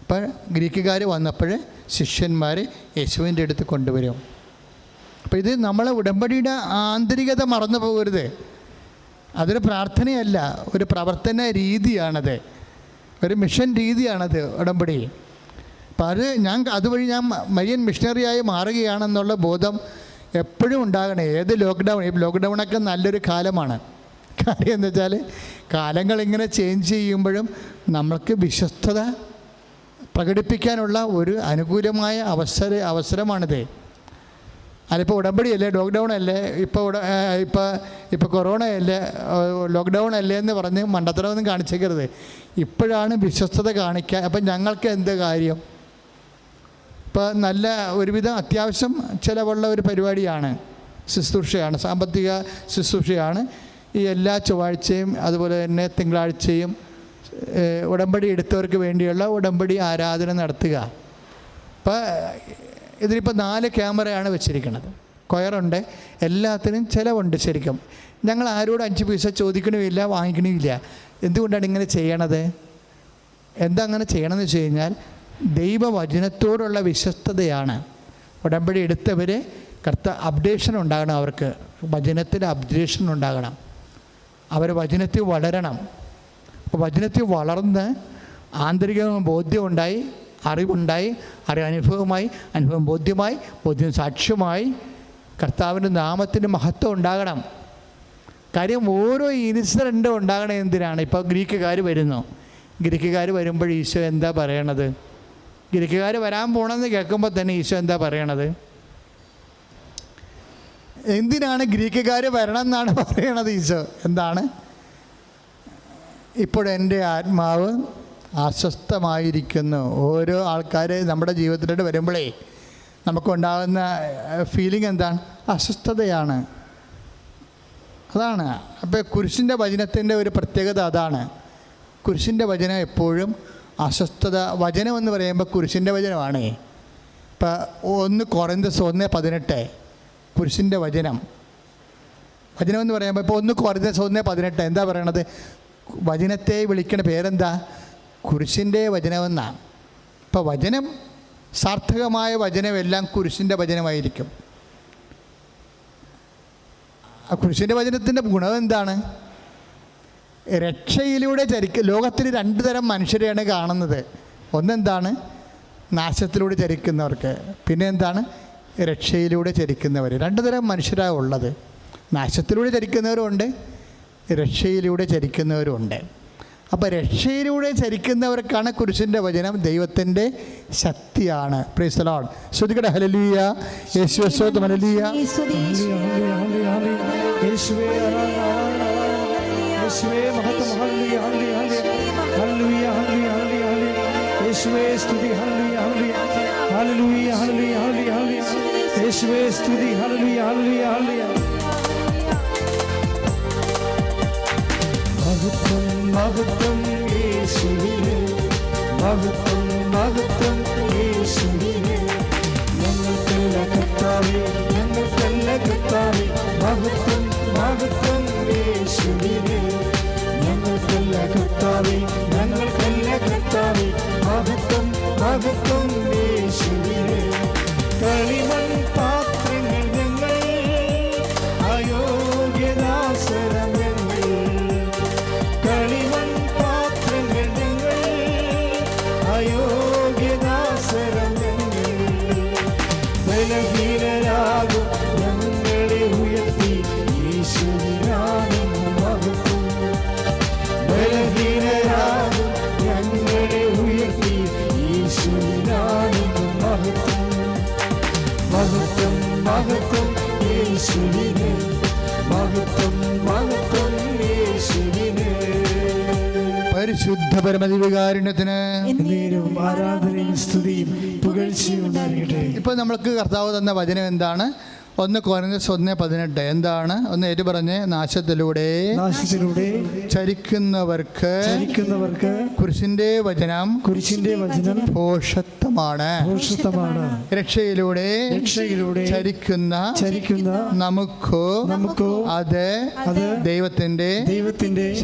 അപ്പോൾ ഗ്രീക്കുകാർ വന്നപ്പോൾ ശിഷ്യന്മാർ യേശുവിൻ്റെ അടുത്ത് കൊണ്ടുവരും. അപ്പോൾ ഇത് നമ്മളെ ഉടമ്പടിയുടെ ആന്തരികത മറന്നു പോകരുത്. അതൊരു പ്രാർത്ഥനയല്ല, ഒരു പ്രവർത്തന രീതിയാണത്, ഒരു മിഷൻ രീതിയാണത് ഉടമ്പടി. അപ്പോൾ അതുവഴി ഞാൻ മരിയൻ മിഷണറിയായി മാറുകയാണെന്നുള്ള ബോധം എപ്പോഴും ഉണ്ടാകണേ. ഏത് ലോക്ക്ഡൗണൊക്കെ നല്ലൊരു കാലമാണ്. കാര്യം എന്താ വെച്ചാൽ കാലങ്ങളിങ്ങനെ ചേഞ്ച് ചെയ്യുമ്പോഴും നമ്മൾക്ക് വിശ്വസ്തത പ്രകടിപ്പിക്കാനുള്ള ഒരു അനുകൂലമായ അവസരമാണിത്. അതിപ്പോൾ ഉടമ്പടിയല്ലേ, ലോക്ക്ഡൗൺ അല്ലേ, ഇപ്പോൾ കൊറോണ അല്ലേ, ലോക്ക്ഡൗൺ അല്ലേ എന്ന് പറഞ്ഞ് മണ്ടത്തരമൊന്നും കാണിച്ചേക്കരുത്. ഇപ്പോഴാണ് വിശ്വസ്തത കാണിക്കാൻ. അപ്പം ഞങ്ങൾക്ക് എന്ത് കാര്യം? ഇപ്പോൾ നല്ല ഒരുവിധം അത്യാവശ്യം ചിലവുള്ള ഒരു പരിപാടിയാണ്, ശുശ്രൂഷയാണ്, സാമ്പത്തിക ശുശ്രൂഷയാണ്. ഈ എല്ലാ ചൊവ്വാഴ്ചയും അതുപോലെ തന്നെ തിങ്കളാഴ്ചയും ഉടമ്പടി എടുത്തവർക്ക് വേണ്ടിയുള്ള ഉടമ്പടി ആരാധന നടത്തുക. അപ്പോൾ ഇതിലിപ്പോൾ 4 ക്യാമറയാണ് വെച്ചിരിക്കുന്നത്. കൊയറുണ്ട്, എല്ലാത്തിനും ചിലവുണ്ട്. ശരിക്കും ഞങ്ങൾ ആരോടും 5 പൈസ ചോദിക്കണമില്ല, വാങ്ങിക്കണമില്ല. എന്തുകൊണ്ടാണ് ഇങ്ങനെ ചെയ്യണത്? എന്താ അങ്ങനെ ചെയ്യണമെന്ന് വെച്ച് കഴിഞ്ഞാൽ ദൈവവചനത്തോടുള്ള വിശ്വസ്തതയാണ്. ഉടമ്പടി എടുത്തവർ അപ്ഡേഷൻ ഉണ്ടാകണം, അവർക്ക് വചനത്തിൽ അപ്ഡേഷൻ ഉണ്ടാകണം, അവർ വചനത്തിൽ വളരണം. അപ്പോൾ വചനത്തിൽ വളർന്ന് ആന്തരിക ബോധ്യമുണ്ടായി, അറിവുണ്ടായി, അനുഭവമായി, അനുഭവം ബോധ്യമായി, ബോധ്യം സാക്ഷ്യമായി കർത്താവിൻ്റെ നാമത്തിന് മഹത്വം ഉണ്ടാകണം. കാര്യം ഓരോ ഇൻസിഡൻറ്റും ഉണ്ടാകണം. എന്തിനാണ്? ഇപ്പോൾ ഗ്രീക്കുകാർ വരുന്നു. ഗ്രീക്കുകാർ വരുമ്പോൾ ഈശോ എന്താ പറയണത്? ഗ്രീക്കുകാർ വരാൻ പോകണമെന്ന് കേൾക്കുമ്പോൾ തന്നെ ഈശോ എന്താ പറയണത്? എന്തിനാണ് ഗ്രീക്കുകാർ വരണം എന്നാണ് പറയണത് ഈശോ? എന്താണ്? ഇപ്പോഴെൻ്റെ ആത്മാവ് അസ്വസ്ഥമായിരിക്കുന്നു. ഓരോ ആൾക്കാർ നമ്മുടെ ജീവിതത്തിലോട്ട് വരുമ്പോഴേ നമുക്കുണ്ടാകുന്ന ഫീലിംഗ് എന്താണ്? അസ്വസ്ഥതയാണ്. അതാണ്. അപ്പോൾ കുരിശിൻ്റെ വചനത്തിൻ്റെ ഒരു പ്രത്യേകത അതാണ്. കുരിശിൻ്റെ വചനം എപ്പോഴും അസ്വസ്ഥത. വചനം എന്ന് പറയുമ്പോൾ കുരിശിൻ്റെ വചനമാണ്. ഇപ്പം 1 കൊറിന്തോസ് 1:18 കുരിശിൻ്റെ വചനം. വചനം എന്ന് പറയുമ്പോൾ ഇപ്പോൾ 1 കൊറിന്തോസ് 1:18 എന്താ പറയണത്? വചനത്തെ വിളിക്കണ പേരെന്താ? കുരിശിൻ്റെ വചനമെന്നാണ്. ഇപ്പോൾ വചനം, സാർത്ഥകമായ വചനമെല്ലാം കുരിശിൻ്റെ വചനമായിരിക്കും. ആ കുരിശിൻ്റെ വചനത്തിൻ്റെ ഗുണം എന്താണ്? രക്ഷയിലൂടെ ലോകത്തിൽ 2 തരം മനുഷ്യരെയാണ് കാണുന്നത്. ഒന്നെന്താണ്? നാശത്തിലൂടെ ചരിക്കുന്നവർക്ക്. പിന്നെ എന്താണ്? രക്ഷയിലൂടെ ചരിക്കുന്നവർ. 2 തരം മനുഷ്യരാണ് ഉള്ളത്. നാശത്തിലൂടെ ചരിക്കുന്നവരുമുണ്ട്, രക്ഷയിലൂടെ ചരിക്കുന്നവരുമുണ്ട്. അപ്പോൾ രക്ഷയിലൂടെ ചരിക്കുന്നവർക്കാണ് കുരിശിൻ്റെ വചനം ദൈവത്തിൻ്റെ ശക്തിയാണ്. Praise the Lord. ശ്രുതികട ഹല്ലേലൂയ. യേശുവേ സ്തോത്രം. ഹല്ലേലൂയ. യേശുവേ മഹത്വം. ഹല്ലേലൂയ ഹല്ലേലൂയ ഹല്ലേലൂയ യേശുവേ സ്തുതി. ഹല്ലേലൂയ ഹല്ലേലൂയ ഹല്ലേലൂയ ഹല്ലേലൂയ യേശുവേ സ്തുതി. ഹല്ലേലൂയ ഹല്ലേലൂയ ഹല്ലേലൂയ മഹത്വം മഹത്വം യേശുവിനെ, മഹത്വം മഹത്വം യേശുവിനെ. ഞങ്ങൾക്കല്ല കർത്താവേ, ഞങ്ങൾക്കല്ല കർത്താവേ, മഹത്വം മഹത്വം യേശുവിനെ. ഞങ്ങൾക്കല്ല കർത്താവേ, ഞങ്ങൾക്കല്ല കർത്താവേ, മഹത്വം മഹത്വം യേശുവിനെ. കളിമൺ പാത്രങ്ങൾ ഞങ്ങൾ, അയോഗ്യദാസരം ഞങ്ങൾ. കളിമൺ പാത്രങ്ങൾ ഞങ്ങൾ, അയോഗ്യദാസരം ഞങ്ങൾ. ബലഹീനരാകും ഞങ്ങളെ ഉയർത്തി യേശുവിനാണെന്ന് മഹത്വം. ബലഹീനരാകും ഞങ്ങളെ ഉയർത്തി യേശുവിനാണെന്ന് മഹത്വം. മഹത്വം മഹത്വം യേശുവിനെ, മഹത്വം മഹത്വം യേശുവിനെ. പരിശുദ്ധ പരമദിവ്യകാരുണ്യത്തിന് ആരാധനയും സ്തുതിയും പുകഴ്ചയും ഉണ്ടാകട്ടെ. ഇപ്പോൾ നമ്മൾക്ക് കർത്താവ് തന്ന വചനം എന്താണ്? 1 കൊരിന്തോസ് 1:18 എന്താണ്? ഒന്ന് ഏറ്റു പറഞ്ഞ്. നാശത്തിലൂടെ ചരിക്കുന്നവർക്ക് കുരിശിന്റെ വചനം ഭോഷത്വമാണ്. രക്ഷയിലൂടെ ചരിക്കുന്ന നമുക്കോ അത് ദൈവത്തിന്റെ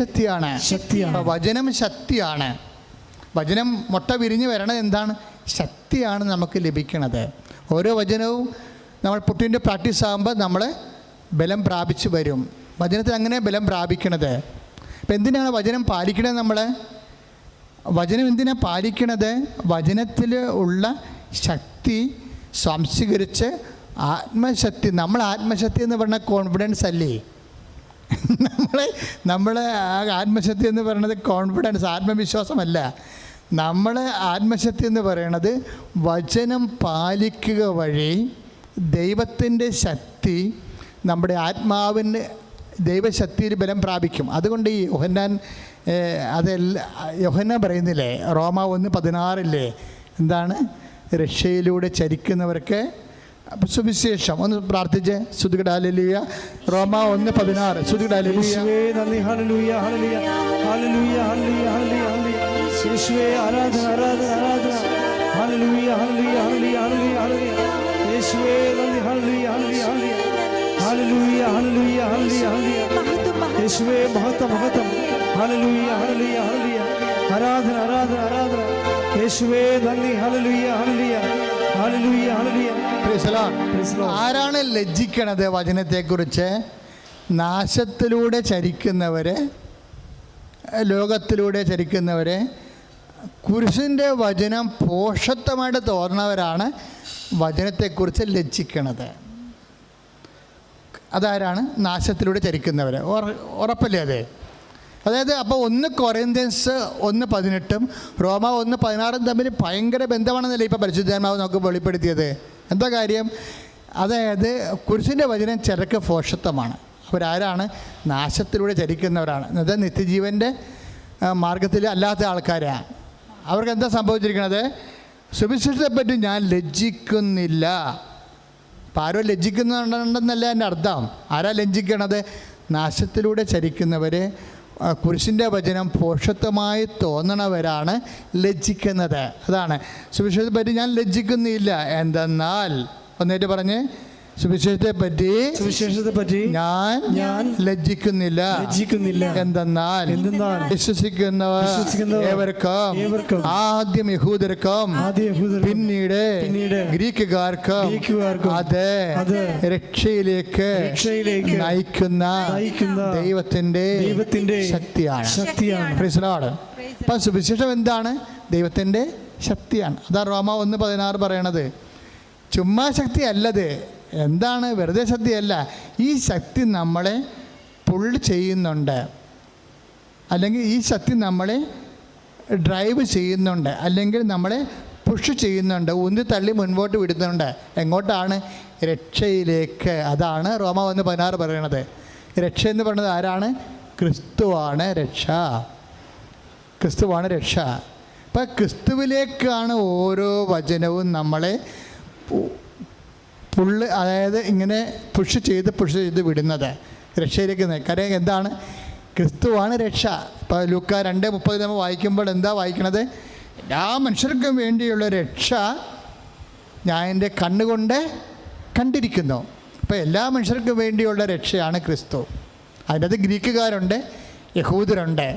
ശക്തിയാണ്. വചനം ശക്തിയാണ്. വചനം മുട്ട വിരിഞ്ഞ് വരണത് എന്താണ്? ശക്തിയാണ് നമുക്ക് ലഭിക്കണത്. ഓരോ വചനവും നമ്മൾ പുട്ടിൻ്റെ പ്രാക്ടീസ് ആകുമ്പോൾ നമ്മൾ ബലം പ്രാപിച്ച് വരും. വചനത്തിൽ അങ്ങനെ ബലം പ്രാപിക്കണത്. ഇപ്പം എന്തിനാണ് വചനം പാലിക്കണത്? നമ്മൾ വചനം എന്തിനാണ് പാലിക്കണത്? വചനത്തിൽ ഉള്ള ശക്തി സംസ്കരിച്ച് ആത്മശക്തി. നമ്മൾ ആത്മശക്തി എന്ന് പറഞ്ഞാൽ കോൺഫിഡൻസ് അല്ലേ? നമ്മളെ ആത്മശക്തി എന്ന് പറയുന്നത് കോൺഫിഡൻസ്, ആത്മവിശ്വാസമല്ല. നമ്മളെ ആത്മശക്തി എന്ന് പറയുന്നത് വചനം പാലിക്കുക വഴി ദൈവത്തിൻ്റെ ശക്തി നമ്മുടെ ആത്മാവിന് ദൈവശക്തിയിൽ ബലം പ്രാപിക്കും. അതുകൊണ്ട് ഈ യോഹന്നാൻ പറയുന്നില്ലേ, റോമ 1:16 എന്താണ്? രക്ഷയിലൂടെ ചരിക്കുന്നവർക്ക് സുവിശേഷം ഒന്ന് പ്രാർത്ഥിച്ച് സ്തുതിക്കട്ടെ ഹല്ലേലൂയ. റോമ 1:16 സ്തുതിക്കട്ടെ ഹല്ലേലൂയ. യേശുവേ നന്ദി, ഹല്ലേലൂയ ഹല്ലേലൂയ ഹല്ലേലൂയ ഹല്ലേലൂയ ഹല്ലേലൂയ. യേശുവേ ആരാധന ആരാധന ആരാധന. ഹല്ലേലൂയ ഹല്ലേലൂയ ഹല്ലേലൂയ ഹല്ലേലൂയ ഹല്ലേലൂയ. യേശുവേ നന്ദി, ഹല്ലേലൂയ ഹല്ലേലൂയ ഹല്ലേലൂയ ഹല്ലേലൂയ ഹല്ലേലൂയ ഹല്ലേലൂയ. യേശുവേ മഹത്വം മഹത്വം. ഹല്ലേലൂയ ഹല്ലേലൂയ ഹല്ലേലൂയ. ആരാധന ആരാധന ആരാധന. യേശുവേ നന്ദി, ഹല്ലേലൂയ ഹല്ലേലൂയ ഹല്ലേലൂയ ഹല്ലേലൂയ. Praise the Lord. ആരാണ് ലജ്ജിക്കണത് വചനത്തെക്കുറിച്ച്? നാശത്തിലൂടെ ചരിക്കുന്നവരെ, ലോകത്തിലൂടെ ചരിക്കുന്നവരെ, കുരിശിൻ്റെ വചനം പോഷത്വമായിട്ട് തോന്നുന്നവരാണ് വചനത്തെക്കുറിച്ച് ലജ്ജിക്കണത്. അതാരാണ്? നാശത്തിലൂടെ ചരിക്കുന്നവർ. ഉറപ്പല്ലേ അത്? അതായത് അപ്പോൾ 1 കൊറിന്ത്യൻസ് 1:18 റോമ 1:16 തമ്മിൽ ഭയങ്കര ബന്ധമാണെന്നല്ലേ ഇപ്പോൾ പരിശുദ്ധാത്മാവ് നമുക്ക് വെളിപ്പെടുത്തിയത്. എന്താ കാര്യം? അതായത് കുരിശിൻ്റെ വചനം ചിലർക്ക് പോഷത്വമാണ്. അവരാരാണ്? നാശത്തിലൂടെ ചരിക്കുന്നവരാണ്. അത് നിത്യജീവൻ്റെ മാർഗത്തിൽ അല്ലാത്ത ആൾക്കാരാണ്. അവർക്ക് എന്താ സംഭവിച്ചിരിക്കുന്നത്? സുവിശേഷത്തെപ്പറ്റി ഞാൻ ലജ്ജിക്കുന്നില്ല. അപ്പം ആരോ ലജ്ജിക്കുന്നുണ്ടെന്നല്ല എൻ്റെ അർത്ഥം. ആരാ ലജ്ജിക്കണത്? നാശത്തിലൂടെ ചരിക്കുന്നവർ, കുരിശിൻ്റെ വചനം പോഷത്വമായി തോന്നണവരാണ് ലജ്ജിക്കുന്നത്. അതാണ് സുവിശേഷത്തെപ്പറ്റി ഞാൻ ലജ്ജിക്കുന്നില്ല. എന്തെന്നാൽ ഒന്നേറ്റ് പറഞ്ഞ്, സുവിശേഷത്തെപ്പറ്റി ഞാൻ ലജ്ജിക്കുന്നില്ല. എന്തെന്നാൽ വിശ്വസിക്കുന്നവർ ഏവർക്കും ആദ്യം യഹൂദർക്കും പിന്നീട് ഗ്രീക്കുകാർക്കും അത് രക്ഷയിലേക്ക് നയിക്കുന്ന ദൈവത്തിൻ്റെ ശക്തിയാണ്. Praise the Lord. അപ്പം സുവിശേഷം എന്താണ്? ദൈവത്തിൻ്റെ ശക്തിയാണ്. അതാ റോമ 1:16 പറയണത്. ചുമ്മാ ശക്തി അല്ലത്. എന്താണ്? വെറുതെ ശക്തിയല്ല. ഈ ശക്തി നമ്മളെ പുള്ള് ചെയ്യുന്നുണ്ട്, അല്ലെങ്കിൽ ഈ ശക്തി നമ്മളെ ഡ്രൈവ് ചെയ്യുന്നുണ്ട്, അല്ലെങ്കിൽ നമ്മളെ പുഷ് ചെയ്യുന്നുണ്ട്, ഉന്തി തള്ളി മുൻപോട്ട് വിടുന്നുണ്ട്. എങ്ങോട്ടാണ്? രക്ഷയിലേക്ക്. അതാണ് റോമ 1:16 പറയണത്. രക്ഷ എന്ന് പറയുന്നത് ആരാണ്? ക്രിസ്തുവാണ് രക്ഷ. ക്രിസ്തുവാണ് രക്ഷ. അപ്പം ക്രിസ്തുവിലേക്കാണ് ഓരോ വചനവും നമ്മളെ അതായത് ഇങ്ങനെ പുഷ് ചെയ്ത് വിടുന്നത് രക്ഷയിലേക്ക്. കാര്യം എന്താണ്? ക്രിസ്തുവാണ് രക്ഷ. ഇപ്പോൾ ലൂക്ക 2:30 നമ്മൾ വായിക്കുമ്പോൾ എന്താ വായിക്കണത്? എല്ലാ മനുഷ്യർക്കും വേണ്ടിയുള്ള രക്ഷ ഞാൻ എൻ്റെ കണ്ണുകൊണ്ട് കണ്ടിരിക്കുന്നു. അപ്പോൾ എല്ലാ മനുഷ്യർക്കും വേണ്ടിയുള്ള രക്ഷയാണ് ക്രിസ്തു. അതിനകത്ത് ഗ്രീക്കുകാരുണ്ട്, യഹൂദരുണ്ട്.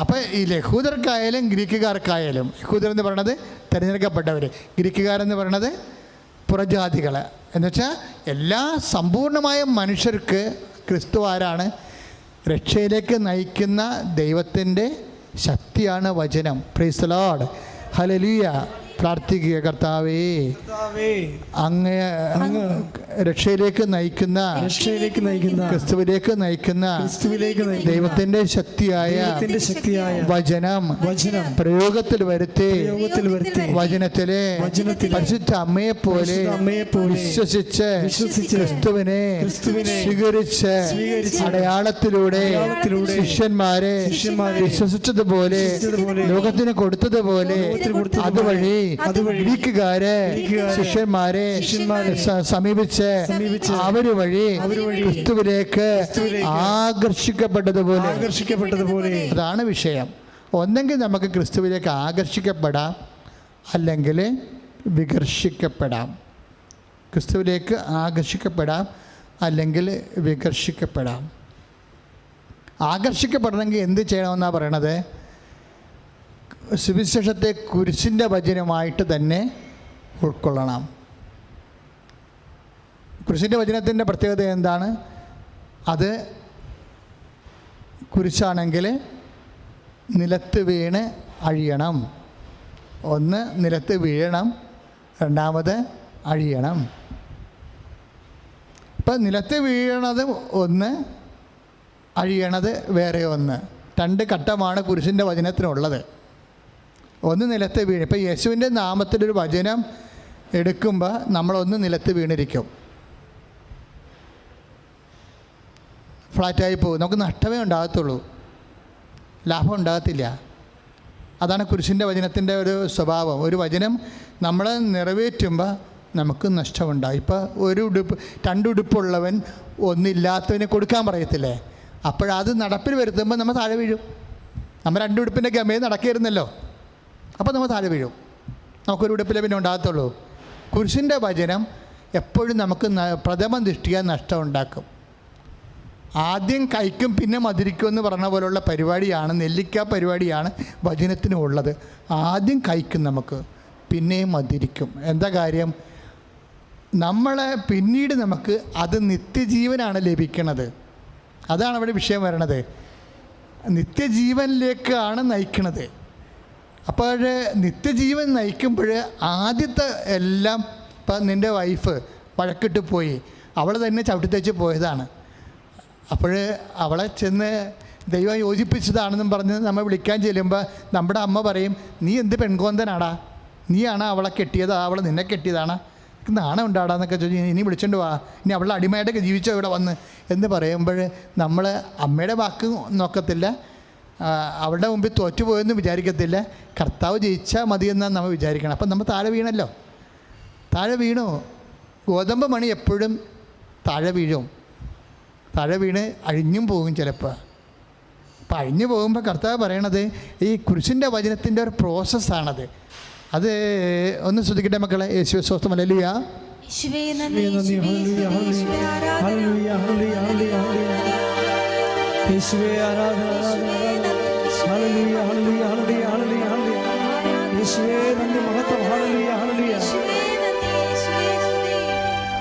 അപ്പോൾ ഈ യഹൂദർക്കായാലും ഗ്രീക്കുകാർക്കായാലും, യഹൂദർ എന്ന് പറയണത് തിരഞ്ഞെടുക്കപ്പെട്ടവർ, ഗ്രീക്കുകാരെന്ന് പറയണത് പുറജാതികൾ. എന്നുവെച്ചാൽ എല്ലാ സമ്പൂർണമായ മനുഷ്യർക്ക് ക്രിസ്തു ആരാണ്? രക്ഷയിലേക്ക് നയിക്കുന്ന ദൈവത്തിൻ്റെ ശക്തിയാണ് വചനം. Price the Lord. ഹല്ലേലൂയ. പ്രാർത്ഥിക്കുക, കർത്താവേ അങ്ങ് രക്ഷയിലേക്ക് നയിക്കുന്ന ക്രിസ്തുവിലേക്ക് നയിക്കുന്ന ദൈവത്തിന്റെ ശക്തിയായ വചനം പ്രയോഗത്തിൽ വരുത്തി വചനത്തിലെ പരിശുദ്ധ അമ്മയെ പോലെ വിശ്വസിച്ച് ക്രിസ്തുവിനെ സ്വീകരിച്ച് അടയാളത്തിലൂടെ ശിഷ്യന്മാരെ വിശ്വസിച്ചതുപോലെ ലോകത്തിന് കൊടുത്തതുപോലെ അതുവഴി ഗ്രീക്കുകാരെ ശിഷ്യന്മാരെ സമീപിച്ച് അവർ വഴി ക്രിസ്തുവിലേക്ക് ആകർഷിക്കപ്പെട്ടതുപോലെ. അതാണ് വിഷയം. ഒന്നെങ്കിൽ നമുക്ക് ക്രിസ്തുവിലേക്ക് ആകർഷിക്കപ്പെടാം, അല്ലെങ്കിൽ വികർഷിക്കപ്പെടാം. ക്രിസ്തുവിലേക്ക് ആകർഷിക്കപ്പെടാം, അല്ലെങ്കിൽ വികർഷിക്കപ്പെടാം. ആകർഷിക്കപ്പെടണമെങ്കിൽ എന്ത് ചെയ്യണമെന്നാണ് പറയണത്? സുവിശേഷത്തെ കുരിശിൻ്റെ വചനമായിട്ട് തന്നെ ഉൾക്കൊള്ളണം. കുരിശിൻ്റെ വചനത്തിൻ്റെ പ്രത്യേകത എന്താണ്? അത് കുരിശാണെങ്കിൽ നിലത്ത് വീണ് അഴിയണം. ഒന്ന് നിലത്ത് വീഴണം, രണ്ടാമത് അഴിയണം. ഇപ്പം നിലത്ത് വീഴണത് ഒന്ന്, അഴിയണത് വേറെ ഒന്ന്. 2 ഘട്ടമാണ് കുരിശിൻ്റെ വചനത്തിനുള്ളത്. ഒന്ന് നിലത്ത് വീണ്. ഇപ്പം യേശുവിൻ്റെ നാമത്തിലൊരു വചനം എടുക്കുമ്പോൾ നമ്മളൊന്ന് നിലത്ത് വീണിരിക്കും, ഫ്ലാറ്റായി പോകും. നമുക്ക് നഷ്ടമേ ഉണ്ടാകത്തുള്ളൂ, ലാഭം ഉണ്ടാകത്തില്ല. അതാണ് കുരിശിൻ്റെ വചനത്തിൻ്റെ ഒരു സ്വഭാവം. ഒരു വചനം നമ്മൾ നിറവേറ്റുമ്പോൾ നമുക്ക് നഷ്ടമുണ്ടാകും. ഇപ്പോൾ ഒരു ഉടുപ്പ് 2 ഉടുപ്പുള്ളവൻ ഒന്നില്ലാത്തവന് കൊടുക്കാൻ പറയത്തില്ലേ? അപ്പോഴത് നടപ്പിൽ വരുത്തുമ്പോൾ നമ്മൾ താഴെ വീഴും. നമ്മൾ 2 ഉടുപ്പിൻ്റെ ഗമയിൽ നടക്കുകയായിരുന്നല്ലോ, അപ്പോൾ നമ്മൾ താഴെ വീഴും. നമുക്കൊരു ഉടുപ്പിലെ പിന്നെ ഉണ്ടാകത്തുള്ളൂ. കുരിശിൻ്റെ വചനം എപ്പോഴും നമുക്ക് പ്രഥമ ദൃഷ്ടിയ നഷ്ടം ഉണ്ടാക്കും. ആദ്യം കഴിക്കും പിന്നെ മധുരിക്കും എന്ന് പറഞ്ഞ പോലുള്ള പരിപാടിയാണ്, നെല്ലിക്ക പരിപാടിയാണ് വചനത്തിനുള്ളത്. ആദ്യം കഴിക്കും നമുക്ക്, പിന്നെയും മധുരിക്കും. എന്താ കാര്യം? നമ്മളെ പിന്നീട് നമുക്ക് അത് നിത്യജീവനാണ് ലഭിക്കുന്നത്. അതാണ് അവിടെ വിഷയം വരണത്. നിത്യജീവനിലേക്കാണ് നയിക്കുന്നത്. അപ്പോൾ നിത്യജീവൻ നയിക്കുമ്പോൾ ആദ്യത്തെ എല്ലാം, ഇപ്പം നിൻ്റെ വൈഫ് വഴക്കിട്ട് പോയി, അവൾ തന്നെ ചവിട്ടിത്തേച്ച് പോയതാണ്. അപ്പോൾ അവളെ ചെന്ന് ദൈവം യോജിപ്പിച്ചതാണെന്നും പറഞ്ഞ് നമ്മൾ വിളിക്കാൻ ചെല്ലുമ്പോൾ നമ്മുടെ അമ്മ പറയും, നീ എന്ത് പെൺകോന്തനാടാ, നീയാണ് അവളെ കെട്ടിയത്, അവൾ നിന്നെ കെട്ടിയതാണ്, നാണം ഉണ്ടാടാന്നൊക്കെ ചോദിച്ചു, ഇനി വിളിച്ചോണ്ട് വാ, ഇനി അവളുടെ അടിമയായിട്ടൊക്കെ ജീവിച്ചോ ഇവിടെ വന്ന് എന്ന് പറയുമ്പോൾ നമ്മൾ അമ്മയുടെ വാക്ക് നോക്കത്തില്ല, അവളുടെ മുമ്പിൽ തോറ്റുപോയെന്ന് വിചാരിക്കത്തില്ല, കർത്താവ് ജയിച്ചാൽ മതിയെന്നാണ് നമ്മൾ വിചാരിക്കണം. അപ്പം നമ്മൾ താഴെ വീണല്ലോ, താഴെ വീണു. ഗോതമ്പ് മണി എപ്പോഴും താഴെ വീഴും, താഴെ വീണ് അഴിഞ്ഞും പോകും ചിലപ്പോൾ. അപ്പം അഴിഞ്ഞു പോകുമ്പോൾ കർത്താവ് പറയണത് ഈ കുരിശിൻ്റെ വചനത്തിൻ്റെ ഒരു പ്രോസസ്സാണത്. അത് ഒന്ന് ശ്രദ്ധിക്കട്ടെ മക്കളെ. യേശുവേ സ്തോത്രം, ഹല്ലേലൂയ.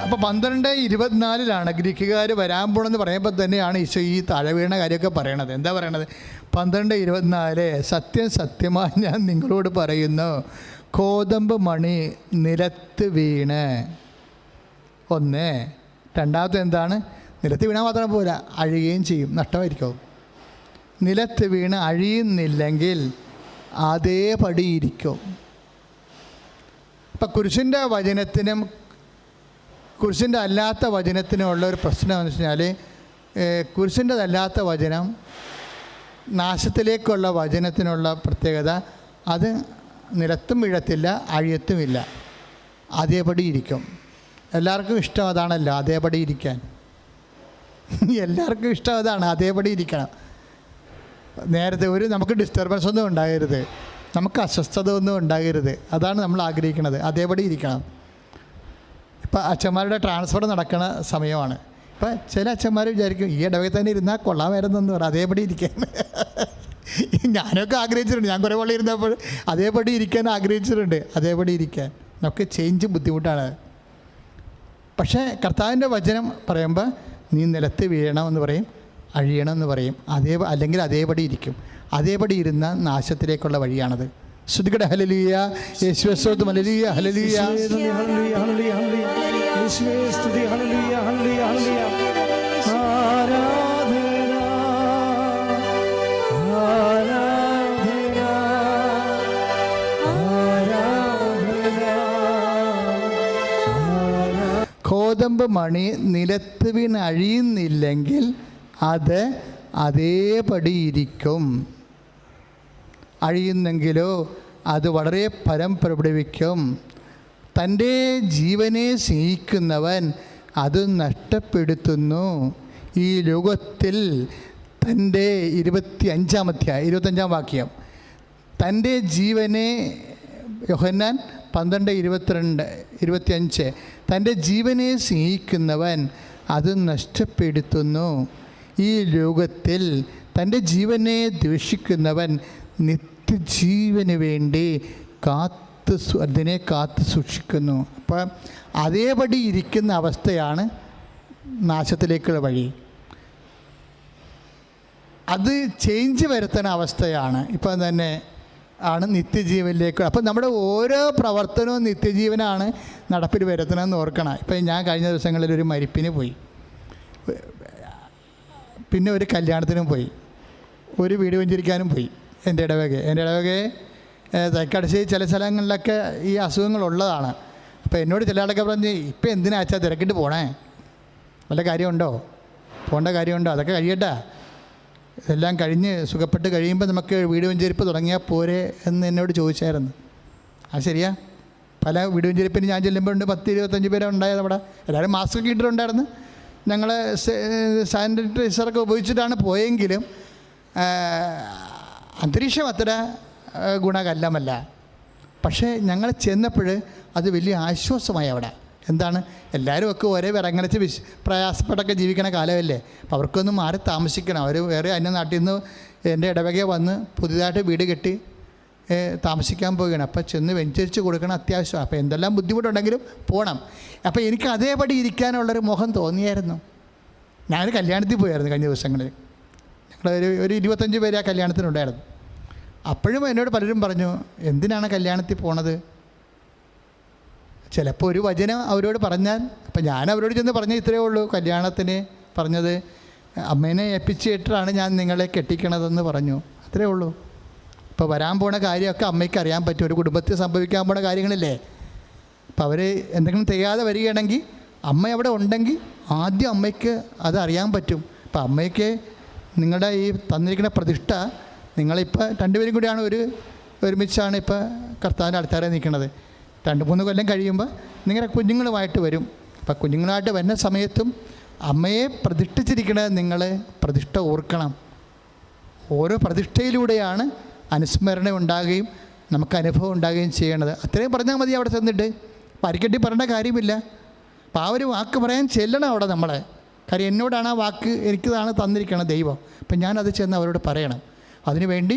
അപ്പോൾ 12:24 ഗ്രീക്കുകാർ വരാൻ പോണെന്ന് പറയുമ്പോൾ തന്നെയാണ് ഈശോ ഈ താഴെ വീണ കാര്യമൊക്കെ പറയണത്. എന്താ പറയണത്? 12:24 സത്യം സത്യമായി ഞാൻ നിങ്ങളോട് പറയുന്നു, കോതമ്പ് മണി നിലത്ത് വീണ്, ഒന്ന്. രണ്ടാമത്തെ എന്താണ്? നിലത്ത് വീണാൽ മാത്രം പോരാ, അഴിയുകയും ചെയ്യും, നഷ്ടമായിരിക്കും. നിലത്ത് വീണ് അഴിയുന്നില്ലെങ്കിൽ അതേപടി ഇരിക്കും. ഇപ്പം കുരിശിൻ്റെ വചനത്തിനും കുരിശിൻ്റെ അല്ലാത്ത വചനത്തിനുമുള്ള ഒരു പ്രശ്നം എന്ന് വെച്ച് കഴിഞ്ഞാൽ, കുരിശിൻ്റെതല്ലാത്ത വചനം, നാശത്തിലേക്കുള്ള വചനത്തിനുള്ള പ്രത്യേകത, അത് നിലത്തും വീഴത്തില്ല, അഴിയത്തുമില്ല, അതേപടി ഇരിക്കും. എല്ലാവർക്കും ഇഷ്ടം അതാണല്ലോ, അതേപടി ഇരിക്കാൻ. എല്ലാവർക്കും ഇഷ്ടം അതാണ്, അതേപടി ഇരിക്കണം. നേരത്തെ നമുക്ക് ഡിസ്റ്റർബൻസ് ഒന്നും ഉണ്ടാകരുത്, നമുക്ക് അസ്വസ്ഥത ഒന്നും ഉണ്ടാകരുത്, അതാണ് നമ്മൾ ആഗ്രഹിക്കുന്നത്, അതേപടി ഇരിക്കണം. ഇപ്പം അച്ഛന്മാരുടെ ട്രാൻസ്ഫർ നടക്കുന്ന സമയമാണ്. ഇപ്പം ചില അച്ഛന്മാർ വിചാരിക്കും ഈ ഇടവകയിൽ തന്നെ ഇരുന്നാൽ കൊള്ളാമായിരുന്നെന്ന് പറയും, അതേപടി ഇരിക്കാൻ. ഞാനൊക്കെ ആഗ്രഹിച്ചിട്ടുണ്ട്, ഞാൻ കുറേ പള്ളി ഇരുന്നപ്പോൾ അതേപടി ഇരിക്കാൻ ആഗ്രഹിച്ചിട്ടുണ്ട്. അതേപടി ഇരിക്കാൻ നമുക്ക് ചേഞ്ച് ബുദ്ധിമുട്ടാണ്. പക്ഷേ കർത്താവിൻ്റെ വചനം പറയുമ്പോൾ നീ നിലത്ത് വീഴണമെന്ന് പറയും, അഴിയണമെന്ന് പറയും, അല്ലെങ്കിൽ അതേപടി ഇരിക്കും. അതേപടി ഇരുന്ന നാശത്തിലേക്കുള്ള വഴിയാണത്. ശ്രുതികട ഹല്ലേലൂയ. യേശുവേ സ്തോത്രം, ഹല്ലേലൂയ, ഹല്ലേലൂയ. യേശുവേ സ്തുതി, ഹല്ലേലൂയ, ഹല്ലേലൂയ, ഹല്ലേലൂയ. ആരാധന, ആരാധന, ആരാധന. കോതമ്പ് മണി നിലത്ത് വീണ് അഴിയുന്നില്ലെങ്കിൽ അത് അതേപടി ഇരിക്കും. അഴിയുന്നെങ്കിലോ അത് വളരെ ഫലം പുറപ്പെടുവിക്കും. തൻ്റെ ജീവനെ സ്നേഹിക്കുന്നവൻ അത് നഷ്ടപ്പെടുത്തുന്നു. ഈ ലോകത്തിൽ തൻ്റെ 25 വാക്യം, തൻ്റെ ജീവനെ, യോഹന്നാൻ 12:22-25, തൻ്റെ ജീവനെ സ്നേഹിക്കുന്നവൻ അത് നഷ്ടപ്പെടുത്തുന്നു. ഈ ലോകത്തിൽ തൻ്റെ ജീവനെ ദ്വേഷിക്കുന്നവൻ നിത്യജീവന് വേണ്ടി അതിനെ കാത്തു സൂക്ഷിക്കുന്നു. അപ്പം അതേപടി ഇരിക്കുന്ന അവസ്ഥയാണ് നാശത്തിലേക്കുള്ള വഴി. അത് ചേഞ്ച് വരുത്തുന്ന അവസ്ഥയാണ് ഇപ്പം തന്നെ ആണ് നിത്യജീവനിലേക്ക്. അപ്പം നമ്മുടെ ഓരോ പ്രവർത്തനവും നിത്യജീവനാണ് നടപ്പിൽ വരുത്തണമെന്ന് ഓർക്കണം. ഇപ്പം ഞാൻ കഴിഞ്ഞ ദിവസങ്ങളിൽ ഒരു മരിപ്പിന് പോയി, പിന്നെ ഒരു കല്യാണത്തിനും പോയി, ഒരു വീട് വെഞ്ചരിക്കാനും പോയി. എൻ്റെ ഇടവകയെ തൈക്കാടശ്ശി ചില സ്ഥലങ്ങളിലൊക്കെ ഈ അസുഖങ്ങളുള്ളതാണ്. അപ്പോൾ എന്നോട് ചില ആളൊക്കെ പറഞ്ഞ്, ഇപ്പം എന്തിനാച്ചാൽ തിരക്കിട്ട് പോണേ, വല്ല കാര്യമുണ്ടോ, പോകേണ്ട കാര്യമുണ്ടോ, അതൊക്കെ കഴിയട്ടെ, എല്ലാം കഴിഞ്ഞ് സുഖപ്പെട്ട് കഴിയുമ്പോൾ നമുക്ക് വീട് വെഞ്ചരിപ്പ് തുടങ്ങിയാൽ പോരെ എന്ന് എന്നോട് ചോദിച്ചായിരുന്നു. അത് ശരിയാ, പല വീടും ചെരുപ്പിന് ഞാൻ ചെല്ലുമ്പോൾ ഉണ്ട് 10-25 പേരെ ഉണ്ടായത് അവിടെ. എല്ലാവരും മാസ്ക് ഒക്കെ ഇട്ടിട്ടുണ്ടായിരുന്നു. ഞങ്ങൾ സാനിറ്റൈസറൊക്കെ ഉപയോഗിച്ചിട്ടാണ് പോയെങ്കിലും അന്തരീക്ഷം അത്ര ഗുണകരമല്ല. പക്ഷേ ഞങ്ങൾ ചെന്നപ്പോൾ അത് വലിയ ആശ്വാസമായി അവിടെ. എന്താണ്, എല്ലാവരും ഒക്കെ ഒരേ വിറങ്ങലിച്ച് പ്രയാസപ്പെട്ടൊക്കെ ജീവിക്കണ കാലമല്ലേ. അപ്പോൾ അവർക്കൊന്നും മാറി താമസിക്കണം. അവർ വേറെ അന്യ നാട്ടിൽ നിന്ന് എൻ്റെ ഇടവകയെ വന്ന് പുതിയതായിട്ട് വീട് കെട്ടി താമസിക്കാൻ പോവുകയാണ്. അപ്പോൾ ചെന്ന് വെഞ്ചരിച്ച് കൊടുക്കണം അത്യാവശ്യമാണ്. അപ്പോൾ എന്തെല്ലാം ബുദ്ധിമുട്ടുണ്ടെങ്കിലും പോകണം. അപ്പോൾ എനിക്ക് അതേപടി ഇരിക്കാനുള്ളൊരു മോഹം തോന്നിയായിരുന്നു. ഞാനൊരു കല്യാണത്തിൽ പോയായിരുന്നു കഴിഞ്ഞ ദിവസങ്ങളിൽ. ഞങ്ങളൊരു 25 പേര് ആ കല്യാണത്തിനുണ്ടായിരുന്നു. അപ്പോഴും എന്നോട് പലരും പറഞ്ഞു, എന്തിനാണ് കല്യാണത്തിൽ പോണത്? ചിലപ്പോൾ ഒരു വചനം അവരോട് പറഞ്ഞാൽ, അപ്പം ഞാൻ അവരോട് ചെന്ന് പറഞ്ഞ ഇത്രയേ ഉള്ളൂ. കല്യാണത്തിന് പറഞ്ഞത് അമ്മേനെ ഏൽപ്പിച്ചിട്ടാണ് ഞാൻ നിങ്ങളെ കെട്ടിക്കണതെന്ന് പറഞ്ഞു. അത്രയേ ഉള്ളൂ. ഇപ്പോൾ വരാൻ പോണ കാര്യമൊക്കെ അമ്മയ്ക്ക് അറിയാൻ പറ്റും. ഒരു കുടുംബത്തിൽ സംഭവിക്കാൻ പോണ കാര്യങ്ങളില്ലേ. അപ്പോൾ അവർ എന്തെങ്കിലും ചെയ്യാതെ വരികയാണെങ്കിൽ അമ്മ അവിടെ ഉണ്ടെങ്കിൽ ആദ്യം അമ്മയ്ക്ക് അത് അറിയാൻ പറ്റും. അപ്പോൾ അമ്മയ്ക്ക് നിങ്ങളുടെ ഈ തന്നിരിക്കുന്ന പ്രതിഷ്ഠ, നിങ്ങളിപ്പോൾ 2 പേരും കൂടിയാണ് ഒരുമിച്ചാണ് ഇപ്പോൾ കർത്താവിൻ്റെ അടുത്താരെ നിൽക്കുന്നത്. 2-3 കൊല്ലം കഴിയുമ്പോൾ നിങ്ങളുടെ കുഞ്ഞുങ്ങളുമായിട്ട് വരും. അപ്പം കുഞ്ഞുങ്ങളായിട്ട് വരുന്ന സമയത്തും അമ്മയെ പ്രതിഷ്ഠിച്ചിരിക്കണത് നിങ്ങൾ പ്രതിഷ്ഠ ഓർക്കണം. ഓരോ പ്രതിഷ്ഠയിലൂടെയാണ് അനുസ്മരണ ഉണ്ടാകുകയും നമുക്ക് അനുഭവം ഉണ്ടാകുകയും ചെയ്യണത്. അത്രയും പറഞ്ഞാൽ മതി അവിടെ ചെന്നിട്ട്. പരിക്കെട്ടി പറയേണ്ട കാര്യമില്ല. അപ്പോൾ ആ ഒരു വാക്ക് പറയാൻ ചെല്ലണം അവിടെ നമ്മളെ. കാര്യം എന്നോടാണ് ആ വാക്ക്, എനിക്കതാണ് തന്നിരിക്കണം ദൈവം. അപ്പം ഞാനത് ചെന്ന് അവരോട് പറയണം. അതിനുവേണ്ടി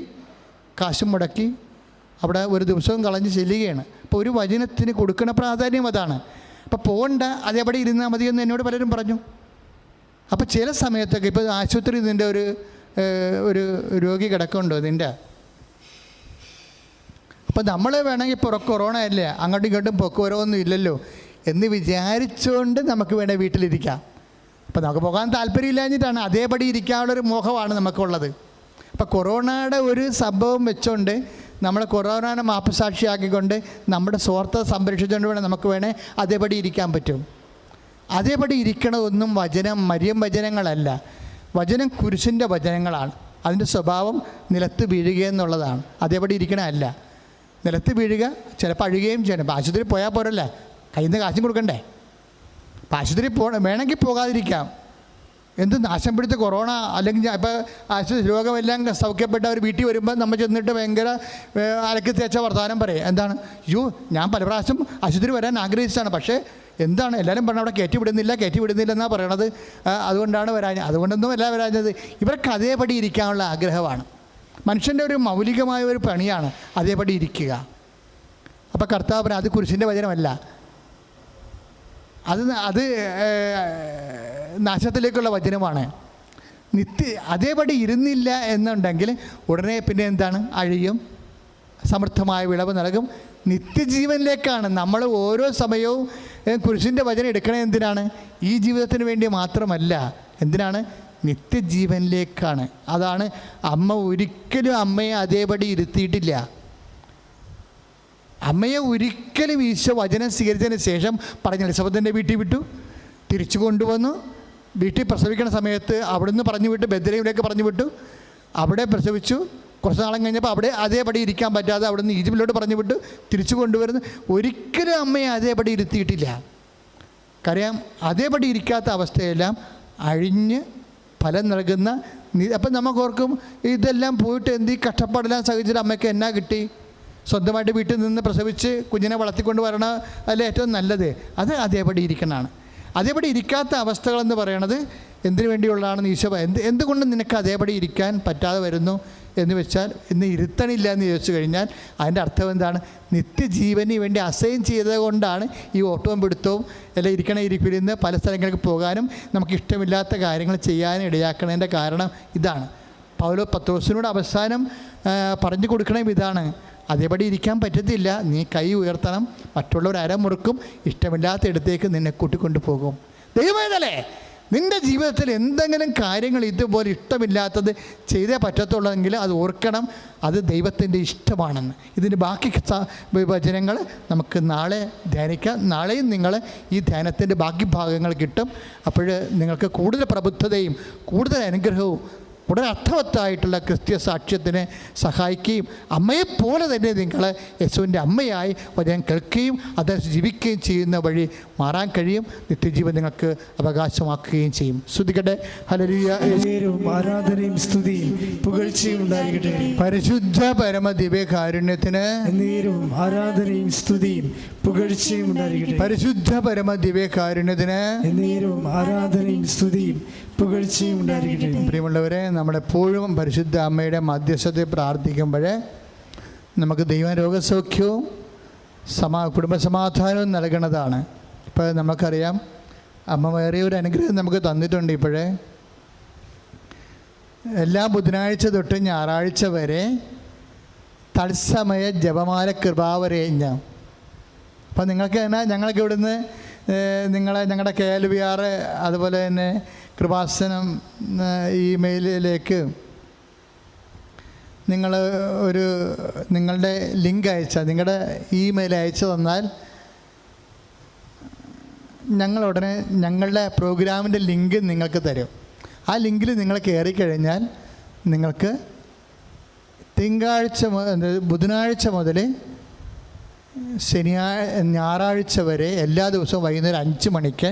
കാശും മുടക്കി അവിടെ ഒരു ദിവസവും കളഞ്ഞ് ചെല്ലുകയാണ്. അപ്പോൾ ഒരു വചനത്തിന് കൊടുക്കുന്ന പ്രാധാന്യം അതാണ്. അപ്പോൾ പോകണ്ട, അതേപടി ഇരുന്നാൽ മതിയെന്ന് എന്നോട് പലരും പറഞ്ഞു. അപ്പോൾ ചില സമയത്തൊക്കെ ഇപ്പോൾ ആശുപത്രി നിൻ്റെ ഒരു രോഗി കിടക്കുന്നുണ്ടോ നിൻ്റെ, അപ്പോൾ നമ്മൾ വേണമെങ്കിൽ ഇപ്പോൾ കൊറോണ അല്ലേ, അങ്ങോട്ടും ഇങ്ങോട്ടും പൊക്കുവരവൊന്നും ഇല്ലല്ലോ എന്ന് വിചാരിച്ചുകൊണ്ട് നമുക്ക് വേണേൽ വീട്ടിലിരിക്കാം. അപ്പോൾ നമുക്ക് പോകാൻ താല്പര്യമില്ലാഞ്ഞിട്ടാണ്, അതേപടി ഇരിക്കാനുള്ളൊരു മോഹമാണ് നമുക്കുള്ളത്. അപ്പോൾ കൊറോണയുടെ ഒരു സംഭവം വെച്ചുകൊണ്ട് നമ്മൾ കൊറോണനെ മാപ്പസാക്ഷിയാക്കിക്കൊണ്ട് നമ്മുടെ സ്വാർത്ഥത സംരക്ഷിച്ചുകൊണ്ട് വേണേൽ നമുക്ക് വേണേൽ അതേപടി ഇരിക്കാൻ പറ്റും. അതേപടി ഇരിക്കണതൊന്നും മരിയം വചനങ്ങളല്ല. വചനം കുരിശിൻ്റെ വചനങ്ങളാണ്. അതിൻ്റെ സ്വഭാവം നിലത്ത് വീഴുക എന്നുള്ളതാണ്. അതേപടി ഇരിക്കണമല്ല. നിലത്ത് വീഴുക, ചിലപ്പോൾ അഴുകുകയും ചെയ്യണം. ഇപ്പോൾ ആശുപത്രി പോയാൽ പോരല്ലേ, കയ്യിൽ നിന്ന് കാശും കൊടുക്കണ്ടേ. അപ്പോൾ ആശുപത്രി വേണമെങ്കിൽ പോകാതിരിക്കാം. എന്ത് നാശം പിടിച്ച കൊറോണ അല്ലെങ്കിൽ ഇപ്പോൾ ആശുപത്രി രോഗമെല്ലാം സൗഖ്യപ്പെട്ട അവർ വീട്ടിൽ വരുമ്പോൾ നമ്മൾ ചെന്നിട്ട് ഭയങ്കര അലക്കി തേച്ച വർത്തമാനം പറയും. എന്താണ്, ഞാൻ പല പ്രാവശ്യം ആശുപത്രി വരാൻ ആഗ്രഹിച്ചതാണ്, പക്ഷേ എന്താണ് എല്ലാവരും പറഞ്ഞാൽ അവിടെ കയറ്റി വിടുന്നില്ല എന്നാണ് പറയണത്. അതുകൊണ്ടാണ് അതുകൊണ്ടൊന്നും അല്ല വരാഞ്ഞത്. ഇവർക്ക് അതേപടി ഇരിക്കാനുള്ള ആഗ്രഹമാണ്. മനുഷ്യൻ്റെ ഒരു മൗലികമായ ഒരു പണിയാണ് അതേപടി ഇരിക്കുക. അപ്പോൾ കർത്താവ് അത് കുരിശിൻ്റെ വചനമല്ല, അത് നാശത്തിലേക്കുള്ള വചനമാണ്. അതേപടി ഇരുന്നില്ല എന്നുണ്ടെങ്കിൽ ഉടനെ പിന്നെ എന്താണ്, അഴിയും, സമൃദ്ധമായ വിളവ് നൽകും, നിത്യജീവനിലേക്കാണ്. നമ്മൾ ഓരോ സമയവും കുരിശിൻ്റെ വചനം എടുക്കണത് എന്തിനാണ്? ഈ ജീവിതത്തിന് വേണ്ടി മാത്രമല്ല. എന്തിനാണ്? നിത്യജീവനിലേക്കാണ്. അതാണ് അമ്മ ഒരിക്കലും അമ്മയെ അതേപടി ഇരുത്തിയിട്ടില്ല. അമ്മയെ ഒരിക്കലും ഈശോ വചനം സ്വീകരിച്ചതിന് ശേഷം പറഞ്ഞ എലിസബത്തിൻ്റെ വീട്ടിൽ വിട്ടു, തിരിച്ചു കൊണ്ടുവന്നു. വീട്ടിൽ പ്രസവിക്കുന്ന സമയത്ത് അവിടുന്ന് പറഞ്ഞു വിട്ടു, ബെത്ലഹേമിലേക്ക് പറഞ്ഞു വിട്ടു. അവിടെ പ്രസവിച്ചു. കുറച്ച് നാളം കഴിഞ്ഞപ്പോൾ അവിടെ അതേപടി ഇരിക്കാൻ പറ്റാതെ അവിടുന്ന് ഈജിപ്തിലോട്ട് പറഞ്ഞു വിട്ടു, തിരിച്ചു കൊണ്ടുവരുന്നു. ഒരിക്കലും അമ്മയെ അതേപടി ഇരുത്തിയിട്ടില്ല. കാര്യം അതേപടി ഇരിക്കാത്ത അവസ്ഥയെല്ലാം അഴിഞ്ഞ് ഫലം നൽകുന്ന. അപ്പം നമുക്കോർക്കും ഇതെല്ലാം പോയിട്ട് എന്ത് ഈ കഷ്ടപ്പാടെല്ലാം സഹിച്ചിട്ട് അമ്മയ്ക്ക് എന്നാ കിട്ടി? സ്വന്തമായിട്ട് വീട്ടിൽ നിന്ന് പ്രസവിച്ച് കുഞ്ഞിനെ വളർത്തിക്കൊണ്ട് വരണ അല്ലേ ഏറ്റവും നല്ലത്? അത് അതേപടി ഇരിക്കണതാണ്. അതേപടി ഇരിക്കാത്ത അവസ്ഥകളെന്ന് പറയണത് എന്തിനു വേണ്ടിയുള്ളതാണെന്ന് ഈശോ എന്തുകൊണ്ട് നിനക്ക് അതേപടി ഇരിക്കാൻ പറ്റാതെ വരുന്നു എന്ന് വെച്ചാൽ, ഇന്ന് ഇരുത്തണില്ല എന്ന് ചോദിച്ചു കഴിഞ്ഞാൽ അതിൻ്റെ അർത്ഥം എന്താണ്? നിത്യജീവന് വേണ്ടി അസൈൻ ചെയ്തത് കൊണ്ടാണ് ഈ ഓട്ടവും പിടുത്തവും എല്ലാം ഇരിപ്പിരുന്ന് പല സ്ഥലങ്ങൾക്ക് പോകാനും നമുക്ക് ഇഷ്ടമില്ലാത്ത കാര്യങ്ങൾ ചെയ്യാനും ഇടയാക്കണതിൻ്റെ കാരണം ഇതാണ്. പത്രോസിനോട് അവസാനം പറഞ്ഞു കൊടുക്കണം ഇതാണ്, അതേപടി ഇരിക്കാൻ പറ്റത്തില്ല, നീ കൈ ഉയർത്തണം, മറ്റുള്ളവർ അരമുറുക്കും, ഇഷ്ടമില്ലാത്ത ഇടത്തേക്ക് നിന്നെ കൂട്ടിക്കൊണ്ടു പോകും. ദൈവമേതല്ലേ, നിൻ്റെ ജീവിതത്തിൽ എന്തെങ്കിലും കാര്യങ്ങൾ ഇതുപോലെ ഇഷ്ടമില്ലാത്തത് ചെയ്തേ പറ്റത്തുള്ളതെങ്കിൽ അത് ഓർക്കണം, അത് ദൈവത്തിൻ്റെ ഇഷ്ടമാണെന്ന്. ഇതിൻ്റെ ബാക്കി വചനങ്ങൾ നമുക്ക് നാളെ ധ്യാനിക്കാം. നാളെയും നിങ്ങൾ ഈ ധ്യാനത്തിൻ്റെ ബാക്കി ഭാഗങ്ങൾ കിട്ടും. അപ്പോൾ നിങ്ങൾക്ക് കൂടുതൽ പ്രബുദ്ധതയും കൂടുതൽ അനുഗ്രഹവും വളരെ അർത്ഥവത്തായിട്ടുള്ള ക്രിസ്തീയ സാക്ഷ്യത്തിന് സഹായിക്കുകയും അമ്മയെപ്പോലെ തന്നെ നിങ്ങൾ യേശുവിൻ്റെ അമ്മയായി വചനം കേൾക്കുകയും അത് ജീവിക്കുകയും ചെയ്യുന്ന വഴി മാറാൻ കഴിയും. നിത്യജീവൻ നിങ്ങൾക്ക് അവകാശമാക്കുകയും ചെയ്യും. സ്തുതിക്കട്ടെ. ഹല്ലേലൂയ. ആരാധനയും സ്തുതിയും പുകഴ്ചയും ഉണ്ടായിരിക്കട്ടെ. പരിശുദ്ധ പരമ ദിവ്യകാരുണ്യത്തിന് ആരാധനയും സ്തുതിയും പുകഴ്ചയും ഉണ്ടായിരിക്കട്ടെ. പരിശുദ്ധ പരമ ദിവ്യകാരുണ്യത്തിന് ആരാധനയും സ്തുതിയും പുകഴ്ചയും ഉണ്ടായിരിക്കട്ടെ. പ്രിയമുള്ളവരെ, നമ്മളെപ്പോഴും പരിശുദ്ധ അമ്മയുടെ മധ്യസ്ഥതയിൽ പ്രാർത്ഥിക്കുമ്പോൾ നമുക്ക് ദൈവ രോഗസൗഖ്യവും കുടുംബസമാധാനവും നൽകുന്നതാണ്. ഇപ്പോൾ നമുക്കറിയാം, അമ്മ വേറെ ഒരു അനുഗ്രഹം നമുക്ക് തന്നിട്ടുണ്ട്. ഇപ്പോഴേ എല്ലാ ബുധനാഴ്ച തൊട്ട് ഞായറാഴ്ച വരെ തത്സമയ ജപമാല കൃപാവരയജ്ഞം. അപ്പം നിങ്ങൾക്ക് തന്നെ ഞങ്ങൾക്ക് ഇവിടുന്ന് ഞങ്ങളുടെ KLVR അതുപോലെ തന്നെ കൃപാസനം ഇമെയിലിലേക്ക് നിങ്ങൾ നിങ്ങളുടെ ലിങ്ക് നിങ്ങളുടെ ഇമെയിൽ അയച്ചു തന്നാൽ ഞങ്ങളുടനെ ഞങ്ങളുടെ പ്രോഗ്രാമിൻ്റെ ലിങ്ക് നിങ്ങൾക്ക് തരും. ആ ലിങ്കിൽ നിങ്ങൾ കയറിക്കഴിഞ്ഞാൽ നിങ്ങൾക്ക് ബുധനാഴ്ച മുതൽ ഞായറാഴ്ച വരെ എല്ലാ ദിവസവും വൈകുന്നേരം 5 മണിക്ക്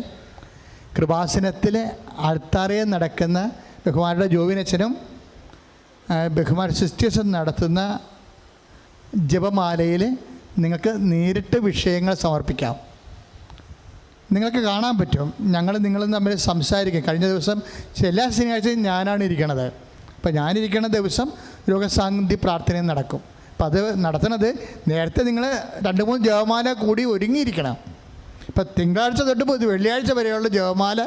കൃപാസനത്തിൽ അൾത്താരയിൽ നടക്കുന്ന ബഹുമാനയുടെ ജോബിനച്ചനും ബഹുമാന സിസ്റ്റേഴ്സും നടത്തുന്ന ജപമാലയിൽ നിങ്ങൾക്ക് നേരിട്ട് വിഷയങ്ങൾ സമർപ്പിക്കാം. നിങ്ങൾക്ക് കാണാൻ പറ്റും. നിങ്ങളും തമ്മിൽ സംസാരിക്കും. കഴിഞ്ഞ ദിവസം എല്ലാ ശനിയാഴ്ചയും ഞാനാണ് ഇരിക്കണത്. അപ്പോൾ ഞാനിരിക്കുന്ന ദിവസം രോഗശാന്തി പ്രാർത്ഥനയും നടക്കും. അപ്പം അത് നടത്തുന്നത് നേരത്തെ നിങ്ങൾ 2-3 ജപമാല കൂടി ഒരുങ്ങിയിരിക്കണം. ഇപ്പം തിങ്കളാഴ്ച തൊട്ട് വെള്ളിയാഴ്ച വരെയുള്ള ജപമാല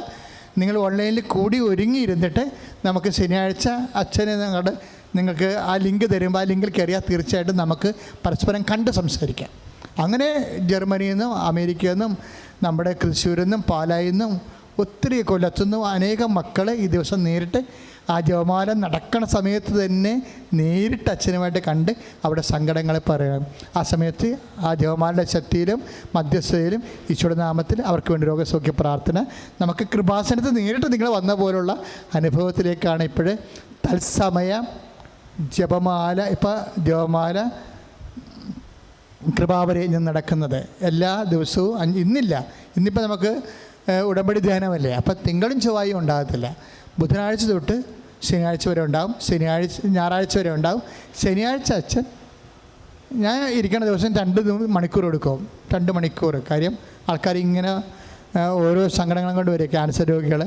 നിങ്ങൾ ഓൺലൈനിൽ കൂടി ഒരുങ്ങിയിരുന്നിട്ട് നമുക്ക് ശനിയാഴ്ച അച്ഛനെ നിങ്ങൾക്ക് ആ ലിങ്ക് തരുമ്പോൾ ആ ലിങ്കിൽ കയറിയാൽ തീർച്ചയായിട്ടും നമുക്ക് പരസ്പരം കണ്ട് സംസാരിക്കാം. അങ്ങനെ ജർമ്മനിയിൽ നിന്നും അമേരിക്കയിൽ നിന്നും നമ്മുടെ തൃശ്ശൂരിൽ നിന്നും പാലായിൽ നിന്നും ഒത്തിരി കൊല്ലത്തുനിന്നും അനേകം മക്കൾ ഈ ദിവസം നേരിട്ട് ആ ജപമാല നടക്കണ സമയത്ത് തന്നെ നേരിട്ട് അച്ഛനുമായിട്ട് കണ്ട് അവിടെ സങ്കടങ്ങൾ പറയാം. ആ സമയത്ത് ആ ജപമാലയുടെ ശക്തിയിലും മധ്യസ്ഥയിലും ഈശോയുടെ നാമത്തിൽ അവർക്ക് വേണ്ടി രോഗസൗഖ്യ പ്രാർത്ഥന നമുക്ക് കൃപാസനത്തിൽ നേരിട്ട് നിങ്ങൾ വന്ന പോലുള്ള അനുഭവത്തിലേക്കാണ് ഇപ്പോൾ തത്സമയ ജപമാല ജപമാല കൃപാവരയജ്ഞം നടക്കുന്നത്. എല്ലാ ദിവസവും ഇന്നിപ്പോൾ നമുക്ക് ഉടമ്പടി ധ്യാനമല്ലേ. അപ്പം തിങ്കളും ചൊവ്വായും ഉണ്ടാകത്തില്ല. ബുധനാഴ്ച തൊട്ട് ശനിയാഴ്ച വരെ ഉണ്ടാകും. ഞായറാഴ്ച വരെ ഉണ്ടാകും. ശനിയാഴ്ച അച്ഛൻ ഞാൻ ഇരിക്കുന്ന ദിവസം 2 മണിക്കൂർ എടുക്കും. 2 മണിക്കൂർ. കാര്യം ആൾക്കാർ ഇങ്ങനെ ഓരോ സങ്കടങ്ങളും കൊണ്ട് വരും. ക്യാൻസർ രോഗികൾ,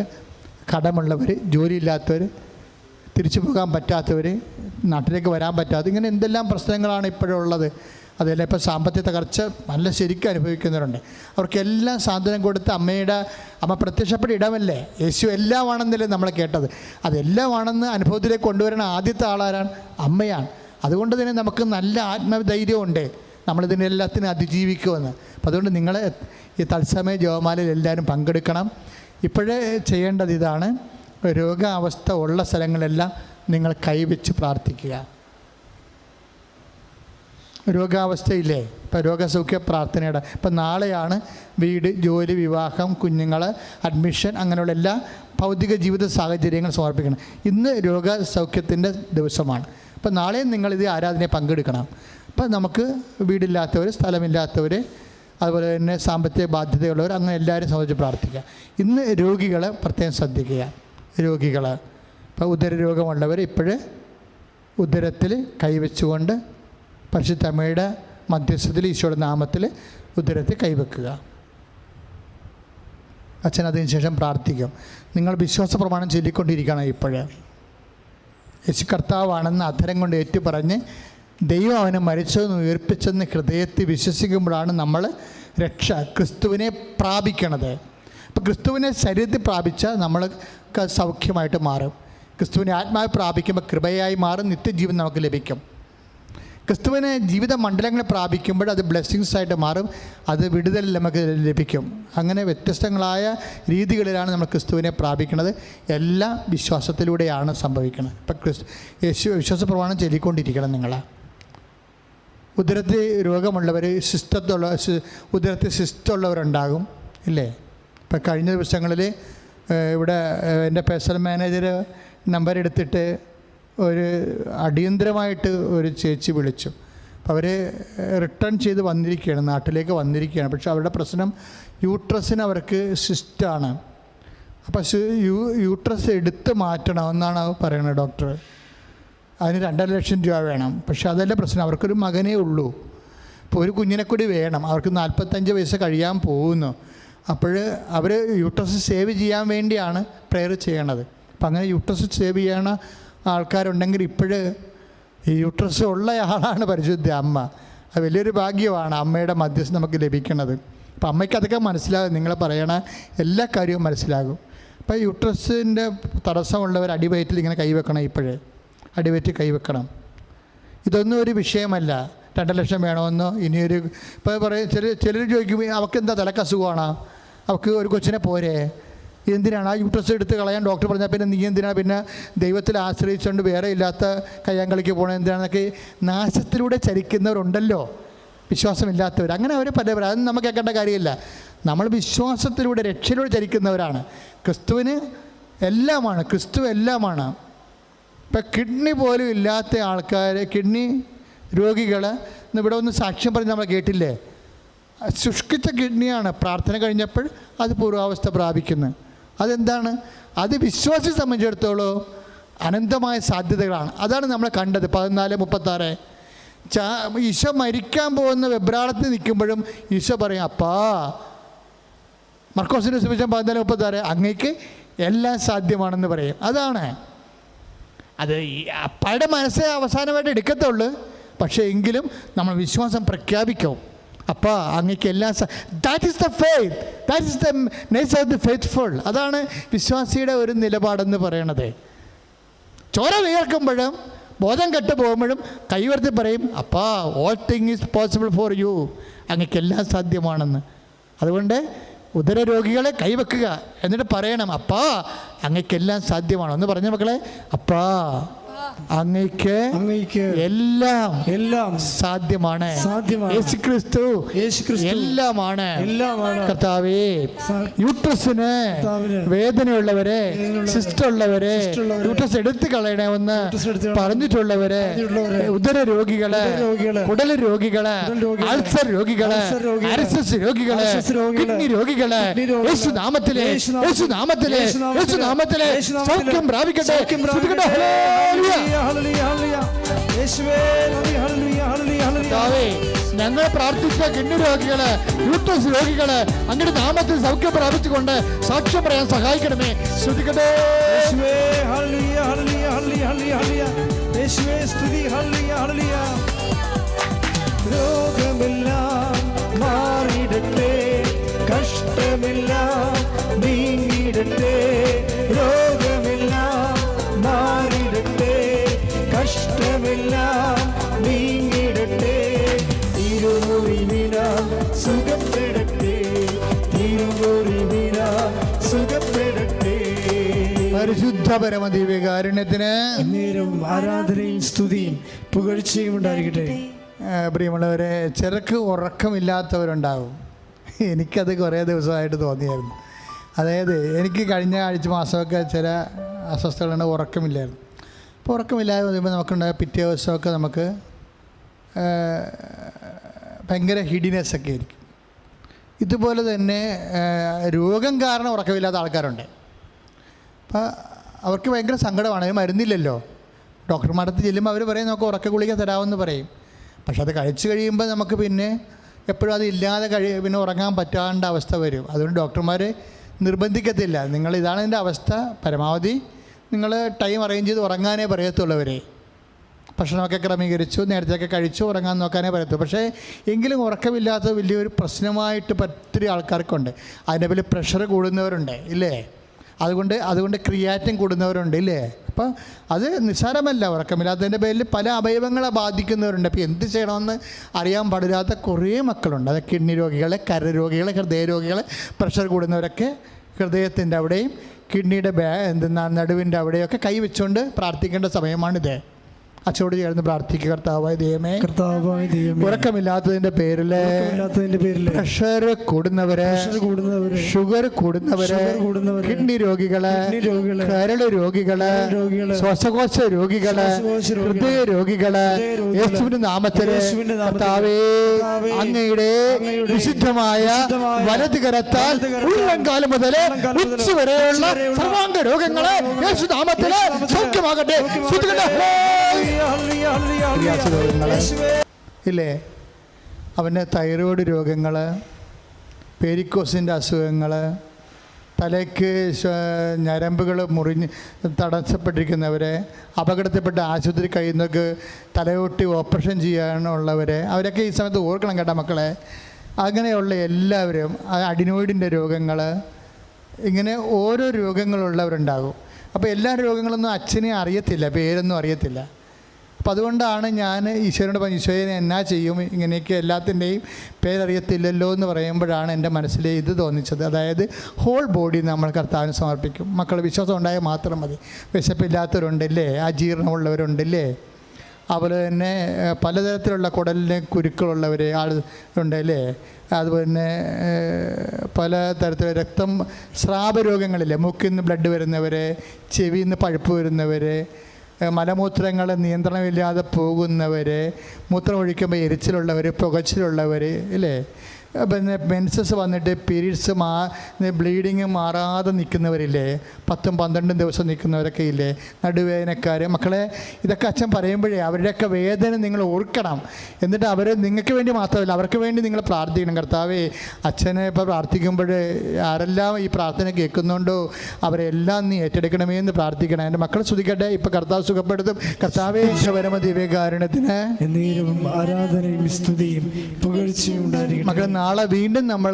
കടമുള്ളവർ, ജോലിയില്ലാത്തവർ, തിരിച്ചു പോകാൻ പറ്റാത്തവർ, നാട്ടിലേക്ക് വരാൻ പറ്റാത്ത, ഇങ്ങനെ എന്തെല്ലാം പ്രശ്നങ്ങളാണ് ഇപ്പോഴുള്ളത്. അതെല്ലാം ഇപ്പോൾ സാമ്പത്തിക തകർച്ച നല്ല ശരിക്കും അനുഭവിക്കുന്നവരുണ്ട്. അവർക്കെല്ലാം സാന്ത്വനം കൊടുത്ത് അമ്മ പ്രത്യക്ഷപ്പെട്ട ഇടമല്ലേ. യേശു എല്ലാമാണെന്നല്ലേ നമ്മൾ കേട്ടത്. അതെല്ലാമാണെന്ന് അനുഭവത്തിലേക്ക് കൊണ്ടുവരുന്ന ആദ്യത്തെ ആളാരാണ്? അമ്മയാണ്. അതുകൊണ്ട് തന്നെ നമുക്ക് നല്ല ആത്മധൈര്യമുണ്ട് നമ്മളിതിനെല്ലാത്തിനും അതിജീവിക്കുമെന്ന്. അപ്പം അതുകൊണ്ട് നിങ്ങൾ ഈ തത്സമയ ജപമാലയിൽ എല്ലാവരും പങ്കെടുക്കണം. ഇപ്പോഴേ ചെയ്യേണ്ടത് ഇതാണ്. രോഗാവസ്ഥ ഉള്ള സ്ഥലങ്ങളെല്ലാം നിങ്ങൾ കൈവച്ച് പ്രാർത്ഥിക്കുക. രോഗാവസ്ഥയില്ലേ, ഇപ്പം രോഗസൗഖ്യ പ്രാർത്ഥനയുടെ ഇപ്പം നാളെയാണ് വീട്, ജോലി, വിവാഹം, കുഞ്ഞുങ്ങൾ, അഡ്മിഷൻ, അങ്ങനെയുള്ള എല്ലാ ഭൗതിക ജീവിത സാഹചര്യങ്ങൾ സമർപ്പിക്കണം. ഇന്ന് രോഗസൗഖ്യത്തിൻ്റെ ദിവസമാണ്. അപ്പം നാളെയും നിങ്ങളിത് ആരാധനയെ പങ്കെടുക്കണം. അപ്പം നമുക്ക് വീടില്ലാത്തവർ, സ്ഥലമില്ലാത്തവർ, അതുപോലെ തന്നെ സാമ്പത്തിക ബാധ്യതയുള്ളവർ, അങ്ങനെ എല്ലാവരും സംബന്ധിച്ച് പ്രാർത്ഥിക്കുക. ഇന്ന് രോഗികൾ പ്രത്യേകം ശ്രദ്ധിക്കുക. രോഗികൾ ഇപ്പോൾ ഉദരരോഗമുള്ളവർ ഇപ്പോഴേ ഉദരത്തിൽ കൈവച്ചുകൊണ്ട് പരിശുദ്ധ അമ്മയുടെ മധ്യസ്ഥത്തിൽ ഈശോയുടെ നാമത്തിൽ ഉദരത്തിൽ കൈവെക്കുക. അച്ഛൻ അതിന് ശേഷം പ്രാർത്ഥിക്കും. നിങ്ങൾ വിശ്വാസ പ്രമാണം ചൊല്ലിക്കൊണ്ടിരിക്കണം. ഇപ്പോഴേ യേശു കർത്താവാണെന്ന് അധരം കൊണ്ട് ഏറ്റുപറഞ്ഞ് ദൈവം അവനെ മരിച്ചതെന്ന് ഉയർപ്പിച്ചെന്ന് ഹൃദയത്തിൽ വിശ്വസിക്കുമ്പോഴാണ് നമ്മൾ ക്രിസ്തുവിനെ പ്രാപിക്കണത്. അപ്പോൾ ക്രിസ്തുവിനെ ശരീരത്തിൽ പ്രാപിച്ചാൽ നമ്മൾക്ക് സൗഖ്യമായിട്ട് മാറും. ക്രിസ്തുവിനെ ആത്മാവ് പ്രാപിക്കുമ്പോൾ കൃപയായി മാറും, നിത്യജീവൻ നമുക്ക് ലഭിക്കും. ക്രിസ്തുവിനെ ജീവിത മണ്ഡലങ്ങൾ പ്രാപിക്കുമ്പോൾ അത് ബ്ലെസ്സിങ്സ് ആയിട്ട് മാറും, അത് വിടുതൽ നമുക്ക് ലഭിക്കും. അങ്ങനെ വ്യത്യസ്തങ്ങളായ രീതികളിലാണ് നമ്മൾ ക്രിസ്തുവിനെ പ്രാപിക്കുന്നത്. എല്ലാം വിശ്വാസത്തിലൂടെയാണ് സംഭവിക്കുന്നത്. ഇപ്പം വിശ്വാസ പ്രമാണം ചൊല്ലിക്കൊണ്ടിരിക്കണം. നിങ്ങൾ ഉദരത്തിൽ രോഗമുള്ളവർ, ഉദരത്തിൽ സിസ്റ്റുള്ളവരുണ്ടാകും ഇല്ലേ. ഇപ്പം കഴിഞ്ഞ ദിവസങ്ങളിൽ ഇവിടെ എൻ്റെ പേഴ്സണൽ മാനേജർ നമ്പർ എടുത്തിട്ട് ഒരു അടിയന്തരമായിട്ട് ഒരു ചേച്ചി വിളിച്ചു. അപ്പോൾ അവർ റിട്ടേൺ ചെയ്ത് വന്നിരിക്കുകയാണ്, നാട്ടിലേക്ക് വന്നിരിക്കുകയാണ്. പക്ഷേ അവരുടെ പ്രശ്നം യൂട്രസിന് അവർക്ക് സിസ്റ്റാണ്. അപ്പോൾ യൂട്രസ് എടുത്ത് മാറ്റണമെന്നാണ് പറയുന്നത് ഡോക്ടർ. അതിന് 2.5 ലക്ഷം രൂപ വേണം. പക്ഷേ അതല്ല പ്രശ്നം, അവർക്കൊരു മകനേ ഉള്ളൂ. ഇപ്പോൾ ഒരു കുഞ്ഞിനെ കൂടി വേണം. അവർക്ക് 45 വയസ്സ് കഴിയാൻ പോകുന്നു. അപ്പോൾ അവർ യൂട്രസ് സേവ് ചെയ്യാൻ വേണ്ടിയാണ് പ്രെയർ ചെയ്യണത്. അപ്പം അങ്ങനെ യൂട്രസ് സേവ് ചെയ്യണ ആൾക്കാരുണ്ടെങ്കിൽ ഇപ്പോഴ് ഈ യൂട്രസ് ഉള്ള ആളാണ് പരിശുദ്ധ അമ്മ. അത് വലിയൊരു ഭാഗ്യമാണ് അമ്മയുടെ മധ്യസ്ഥം നമുക്ക് ലഭിക്കുന്നത്. അപ്പം അമ്മയ്ക്ക് അതൊക്കെ മനസ്സിലാകും, നിങ്ങൾ പറയണ എല്ലാ കാര്യവും മനസ്സിലാകും. അപ്പോൾ യൂട്രസിൻ്റെ തടസ്സമുള്ളവർ അടിവയറ്റിൽ ഇങ്ങനെ കൈവെക്കണം. ഇപ്പോഴേ അടിവയറ്റിൽ കൈവെക്കണം. ഇതൊന്നും ഒരു വിഷയമല്ല. 2 ലക്ഷം വേണമെന്നോ ഇനിയൊരു ഇപ്പോൾ പറയും ചിലർ ചോദിക്കും അവൾക്ക് എന്താ തലക്കസുഖമാണ്, അവൾക്ക് ഒരു കൊച്ചിനെ പോരെ, എന്തിനാണ് ആ യൂട്രസ് എടുത്ത് കളയാൻ ഡോക്ടർ പറഞ്ഞാൽ പിന്നെ നീ എന്തിനാണ് പിന്നെ ദൈവത്തിൽ ആശ്രയിച്ചുകൊണ്ട് വേറെ ഇല്ലാത്ത കയ്യാങ്കളിക്ക് പോകണം എന്തിനാണെന്നൊക്കെ നാശത്തിലൂടെ ചരിക്കുന്നവരുണ്ടല്ലോ, വിശ്വാസമില്ലാത്തവർ. അങ്ങനെ അവർ പലവരും, അതൊന്നും നമുക്ക് കേൾക്കേണ്ട കാര്യമില്ല. നമ്മൾ വിശ്വാസത്തിലൂടെ രക്ഷയിലൂടെ ചരിക്കുന്നവരാണ്. ക്രിസ്തുവിന് എല്ലാമാണ്, ക്രിസ്തു എല്ലാമാണ്. ഇപ്പം കിഡ്നി പോലും ഇല്ലാത്ത ആൾക്കാർ, കിഡ്നി രോഗികൾ ഇവിടെ ഒന്ന് സാക്ഷ്യം പറഞ്ഞ് നമ്മൾ കേട്ടില്ലേ, ശുഷ്കിച്ച കിഡ്നിയാണ്. പ്രാർത്ഥന കഴിഞ്ഞപ്പോൾ അത് പൂർവാവസ്ഥ പ്രാപിക്കുന്നു. അതെന്താണ്? അത് വിശ്വാസിയെ സംബന്ധിച്ചിടത്തോളം അനന്തമായ സാധ്യതകളാണ്. അതാണ് നമ്മൾ കണ്ടത്. 14:36 ഈശോ മരിക്കാൻ പോകുന്ന വെബ്രാളത്തിൽ നിൽക്കുമ്പോഴും ഈശോ പറയും, അപ്പാ മർക്കോസിൻ്റെ സുവിശേഷം 14:36 അങ്ങേക്ക് എല്ലാം സാധ്യമാണെന്ന് പറയും. അതാണ് അത്. അപ്പായുടെ മനസ്സേ അവസാനമായിട്ട് എടുക്കത്തുള്ളൂ. പക്ഷേ എങ്കിലും നമ്മൾ വിശ്വാസം പ്രഖ്യാപിക്കും. അപ്പോൾ അങ്ങേക്ക് എല്ലാം that is the faith, that is the nature of the faithful. അതാണ് വിശ്വാസിയുടെ ഒരു നിലപാടെന്ന് പറയണത്. ചോര വിയർക്കുമ്പോഴും ബോധം കെട്ട് പോകുമ്പോഴും കൈവർത്തി പറയും, അപ്പാ all thing is possible for you, അങ്ങേക്ക് എല്ലാം സാധ്യമാണെന്ന്. അതുകൊണ്ട് ഉദരരോഗികളെ കൈവെക്കുക, എന്നിട്ട് പറയണം, അപ്പാ അങ്ങേക്ക് എല്ലാം സാധ്യമാണോ എന്ന് പറഞ്ഞ മക്കളെ, അപ്പാ അങ്ങേക്ക് എല്ലാം സാധ്യമാണ്. യേശുക്രിസ്തു എല്ലാമാണ്. കർത്താവേ, യൂട്രസിന് വേദനയുള്ളവരെ, സിസ്റ്റുള്ളവരെ, യൂട്രസ് എടുത്തു കളയണമെന്ന് പറഞ്ഞിട്ടുള്ളവരെ, ഉദരരോഗികള്, കുടൽ രോഗികള്, അൾസർ രോഗികള്, അരിസസ് രോഗികള്, കിഡ്നി രോഗികള്, യേശുനാമത്തിലെ യേശുനാമത്തിലെ യേശുനാമത്തിലെ സൗഖ്യം പ്രാപിക്കട്ടെ. ഞങ്ങൾ പ്രാർത്ഥിച്ച കിഡ്നി രോഗികള്, യൂട്രസ് രോഗികള് അങ്ങയുടെ നാമത്തിൽ സൗഖ്യം പ്രാപിച്ചുകൊണ്ട് സാക്ഷ്യം പറയാൻ സഹായിക്കണമേ. ശ്രദ്ധിക്കട്ടെ. രോഗമെല്ലാം മാറിയിടട്ടെ, കഷ്ടമെല്ലാം നീങ്ങിയിടട്ടെ. രോഗമെല്ലാം മാറിയിടട്ടെ, കഷ്ടമെല്ലാം നീങ്ങിടട്ടെ. തിരുമുറിവിനാൽ സുഖപ്പെടട്ടെ, തിരുമുറിവിനാൽ സുഖപ്പെടട്ടെ. പരിശുദ്ധ പരമദിവ്യകാരുണ്യത്തിന് നേരം ആരാധനയും സ്തുതിയും പുകഴ്ചയും ഉണ്ടായിരിക്കട്ടെ. പ്രിയമുള്ളവരെ, ചിലർക്ക് ഉറക്കമില്ലാത്തവരുണ്ടാകും. എനിക്കത് കുറേ ദിവസമായിട്ട് തോന്നിയായിരുന്നു. അതായത് എനിക്ക് കഴിഞ്ഞ മാസമൊക്കെ ചില അസ്വസ്ഥതകളുണ്ട്, ഉറക്കമില്ലായിരുന്നു. അപ്പോൾ ഉറക്കമില്ലാതെ വരുമ്പോൾ നമുക്കുണ്ടായ പിറ്റേ ദിവസമൊക്കെ നമുക്ക് ഭയങ്കര ഹിഡിനെസ്സൊക്കെ ആയിരിക്കും. ഇതുപോലെ തന്നെ രോഗം കാരണം ഉറക്കമില്ലാത്ത ആൾക്കാരുണ്ട്. അപ്പോൾ അവർക്ക് ഭയങ്കര സങ്കടമാണ്. മരുന്നില്ലല്ലോ. ഡോക്ടർമാരുടെ അടുത്ത് ചെല്ലുമ്പോൾ അവർ പറയും നമുക്ക് ഉറക്ക ഗുളിക തരാമെന്ന് പറയും. പക്ഷെ അത് കഴിച്ചു കഴിയുമ്പോൾ നമുക്ക് പിന്നെ എപ്പോഴും അത് ഇല്ലാതെ പിന്നെ ഉറങ്ങാൻ പറ്റാണ്ട അവസ്ഥ വരും. അതുകൊണ്ട് ഡോക്ടർമാർ നിർബന്ധിക്കത്തില്ല, നിങ്ങൾ ഇതാണ് ഇതിൻ്റെ അവസ്ഥ, പരമാവധി നിങ്ങൾ ടൈം അറേഞ്ച് ചെയ്ത് ഉറങ്ങാനേ പറയത്തുള്ളവരെ. ഭക്ഷണമൊക്കെ ക്രമീകരിച്ചു, നേരത്തെയൊക്കെ കഴിച്ചു, ഉറങ്ങാൻ നോക്കാനേ പറയത്തുള്ളൂ. പക്ഷേ എങ്കിലും ഉറക്കമില്ലാത്ത വലിയൊരു പ്രശ്നമായിട്ട് ഒത്തിരി ആൾക്കാർക്കുണ്ട്. അതിൻ്റെ പേരിൽ പ്രഷർ കൂടുന്നവരുണ്ട് ഇല്ലേ, അതുകൊണ്ട് ക്രിയാറ്റിൻ കൂടുന്നവരുണ്ട് ഇല്ലേ. അപ്പോൾ അത് നിസ്സാരമല്ല. ഉറക്കമില്ലാത്തതിൻ്റെ പേരിൽ പല അവയവങ്ങളെ ബാധിക്കുന്നവരുണ്ട്. അപ്പോൾ എന്ത് ചെയ്യണമെന്ന് അറിയാൻ പാടില്ലാത്ത കുറേ മക്കളുണ്ട്. അത് കിഡ്നി രോഗികൾ, കരരോഗികൾ, ഹൃദയരോഗികൾ, പ്രഷർ കൂടുന്നവരൊക്കെ ഹൃദയത്തിൻ്റെ അവിടെയും കിഡ്നിയുടെ നടുവിൻ്റെ അവിടെയൊക്കെ കൈവച്ചുകൊണ്ട് പ്രാർത്ഥിക്കേണ്ട സമയമാണിത്. അച്ഛനോട് ചേർന്ന് പ്രാർത്ഥിക്കുക. കർത്താവായ ദൈവമേ, കർത്താവായ ദൈവമേ, ഉറക്കമില്ലാത്തതിന്റെ പേരില് പ്രഷർ കൂടുന്നവര്, ഷുഗർ കൂടുന്നവര്, കിഡ്നി രോഗികള്, കരള് രോഗികള്, ശ്വാസകോശ രോഗികള്, ഹൃദയ രോഗികള്, യേശുവിന്റെ നാമത്തില് കർത്താവേ അങ്ങയുടെ വിശുദ്ധമായ വലത് കരത്താൽ ഉള്ളംകാലം മുതൽ ഉച്ച വരെയുള്ള സർവാംഗ രോഗങ്ങളെ യേശു നാമത്തില് സൗഖ്യമാകട്ടെ. ഇല്ലേ, അവന് തൈറോയ്ഡ് രോഗങ്ങൾ, പേരിക്കോസിൻ്റെ അസുഖങ്ങൾ, തലയ്ക്ക് ഞരമ്പുകൾ മുറിഞ്ഞ് തടസ്സപ്പെട്ടിരിക്കുന്നവരെ, അപകടത്തിൽപ്പെട്ട ആശുപത്രി കഴിയുന്നവർക്ക് തലയൊട്ടി ഓപ്പറേഷൻ ചെയ്യാനുള്ളവരെ, അവരൊക്കെ ഈ സമയത്ത് ഓർക്കണം കേട്ടോ മക്കളെ. അങ്ങനെയുള്ള എല്ലാവരും, അഡിനോയിഡിൻ്റെ രോഗങ്ങൾ, ഇങ്ങനെ ഓരോ രോഗങ്ങളുള്ളവരുണ്ടാകും. അപ്പോൾ എല്ലാ രോഗങ്ങളൊന്നും അച്ഛനെ അറിയത്തില്ല, പേരൊന്നും അറിയത്തില്ല. അപ്പോൾ അതുകൊണ്ടാണ് ഞാൻ ഈശോയോട് പറഞ്ഞു, ഈശോയെ എന്നാ ചെയ്യും, ഇങ്ങനെയൊക്കെ എല്ലാത്തിൻ്റെയും പേരറിയത്തില്ലല്ലോ എന്ന് പറയുമ്പോഴാണ് എൻ്റെ മനസ്സിൽ ഇത് തോന്നിച്ചത്. അതായത് ഹോൾ ബോഡി നമ്മൾ കർത്താവിന് സമർപ്പിക്കും. മക്കൾ വിശ്വാസം ഉണ്ടായാൽ മാത്രം മതി. വിശപ്പില്ലാത്തവരുണ്ടല്ലേ, അജീർണമുള്ളവരുണ്ടല്ലേ, അതുപോലെ തന്നെ പലതരത്തിലുള്ള കുടലിന് കുരുക്കളുള്ളവർ ഉണ്ടല്ലേ, അതുപോലെ തന്നെ പല തരത്തിലുള്ള രക്തം സ്രാവ രോഗങ്ങളില്ലേ, മൂക്കിൽ നിന്ന് ബ്ലഡ് വരുന്നവർ, ചെവിയിൽ നിന്ന് പഴുപ്പ് വരുന്നവർ, മലമൂത്രങ്ങൾ നിയന്ത്രണമില്ലാതെ പോകുന്നവർ, മൂത്രം ഒഴിക്കുമ്പോൾ എരിച്ചിലുള്ളവർ, പുകച്ചിലുള്ളവർ ഇല്ലേ, പിന്നെ മെൻസസ് വന്നിട്ട് പീരീഡ്സ് ബ്ലീഡിങ് മാറാതെ നിൽക്കുന്നവരില്ലേ, 10-12 ദിവസം നിൽക്കുന്നവരൊക്കെ ഇല്ലേ, നടുവേദനക്കാർ. മക്കളെ, ഇതൊക്കെ അച്ഛൻ പറയുമ്പോഴേ അവരുടെയൊക്കെ വേദന നിങ്ങൾ ഓർക്കണം. എന്നിട്ട് അവർ നിങ്ങൾക്ക് വേണ്ടി മാത്രമല്ല, അവർക്ക് വേണ്ടി നിങ്ങൾ പ്രാർത്ഥിക്കണം. കർത്താവേ, അച്ഛനെ ഇപ്പോൾ പ്രാർത്ഥിക്കുമ്പോൾ ആരെല്ലാം ഈ പ്രാർത്ഥന കേൾക്കുന്നുണ്ടോ അവരെല്ലാം നീ ഏറ്റെടുക്കണമേ എന്ന് പ്രാർത്ഥിക്കണം. എൻ്റെ മക്കളെ സ്തുതിക്കട്ടെ. ഇപ്പോൾ കർത്താവ് സുഖപ്പെടുത്തും. കർത്താവേ, പരമ ദിവ്യകാരുണ്യത്തിന് ആരാധനയും സ്തുതിയും പുകഴ്ചയും ഉണ്ടായിരിക്കട്ടെ. മക്കളെ, നാളെ വീണ്ടും നമ്മൾ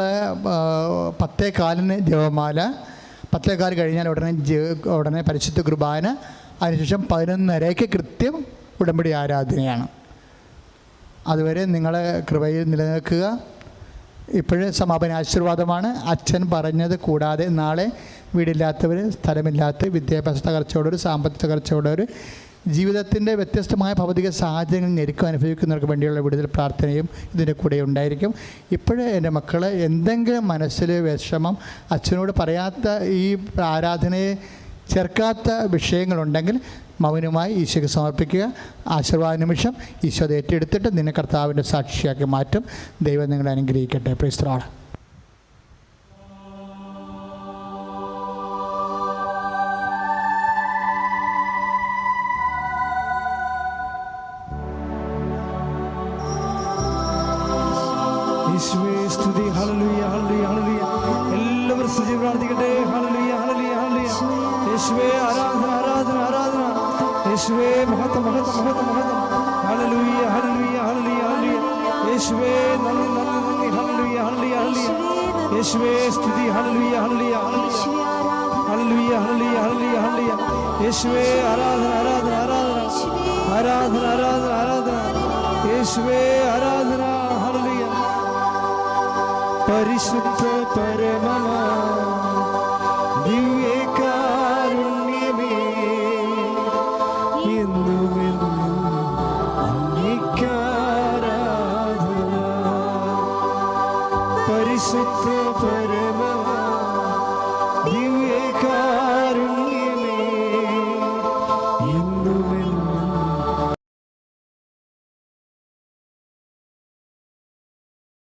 10:15 ജപമാല, 10:15 കഴിഞ്ഞാൽ ഉടനെ പരിശുദ്ധ കുർബാന, അതിനുശേഷം 11:30 കൃത്യം ഉടമ്പടി ആരാധനയാണ്. അതുവരെ നിങ്ങളെ കൃപയിൽ നിലനിൽക്കുക. ഇപ്പോഴും സമാപന ആശീർവാദമാണ്. അച്ഛൻ പറഞ്ഞത് കൂടാതെ നാളെ വീടില്ലാത്തവർ, സ്ഥലമില്ലാത്ത, വിദ്യാഭ്യാസ തകർച്ചയോടൊരു, സാമ്പത്തിക തകർച്ചയോടൊരു, ജീവിതത്തിൻ്റെ വ്യത്യസ്തമായ ഭൗതിക സാഹചര്യങ്ങൾ ഞെരുക്കം അനുഭവിക്കുന്നവർക്ക് വേണ്ടിയുള്ള വിടുതൽ പ്രാർത്ഥനയും ഇതിൻ്റെ കൂടെ ഉണ്ടായിരിക്കും. ഇപ്പോഴേ എൻ്റെ മക്കൾ എന്തെങ്കിലും മനസ്സിൽ വിഷമം, അച്ഛനോട് പറയാത്ത, ഈ ആരാധനയെ ചേർക്കാത്ത വിഷയങ്ങളുണ്ടെങ്കിൽ മൗനമായി ഈശോയ്ക്ക് സമർപ്പിക്കുക. ആശീർവാദ നിമിഷം ഈശോ ഏറ്റെടുത്തിട്ട് നിന്നെ കർത്താവിൻ്റെ സാക്ഷിയാക്കി മാറ്റും. ദൈവം നിങ്ങളെ അനുഗ്രഹിക്കട്ടെ. Price the Lord. യേശുവേ സ്തുതി. ഹല്ലേലൂയ, ഹല്ലേലൂയ, ഹല്ലേലൂയ. എല്ലാവരും സ്തുതി പ്രാർത്ഥിക്കട്ടെ. ഹല്ലേലൂയ, ഹല്ലേലൂയ, ഹല്ലേലൂയ. യേശുവേ ആരാധന, ആരാധന, ആരാധന. യേശുവേ മഹത്വം, മഹത്വം, മഹത്വം, മഹത്വം. ഹല്ലേലൂയ, ഹല്ലേലൂയ, ഹല്ലേലൂയ, ഹല്ലേലൂയ. യേശുവേ നന്ദി, നന്ദി, നന്ദി. ഹല്ലേലൂയ, ഹല്ലേലൂയ, ഹല്ലേലൂയ. യേശുവേ സ്തുതി. ഹല്ലേലൂയ, ഹല്ലേലൂയ, ഹല്ലേലൂയ. ഹല്ലേലൂയ, ഹല്ലേലൂയ, ഹല്ലേലൂയ, ഹല്ലേലൂയ. യേശുവേ ആരാധന, ആരാധന, ആരാധന. ആരാധന, ആരാധന, ആരാധന. യേശുവേ ആരാധന. ഹല്ലേലൂയ. പരിശുദ്ധ പരമമാ ദിവ്യകാരുണ്യമേ, എന്നുമെന്നും അങ്ങേക്കാരാധന. പരിശുദ്ധ പരമ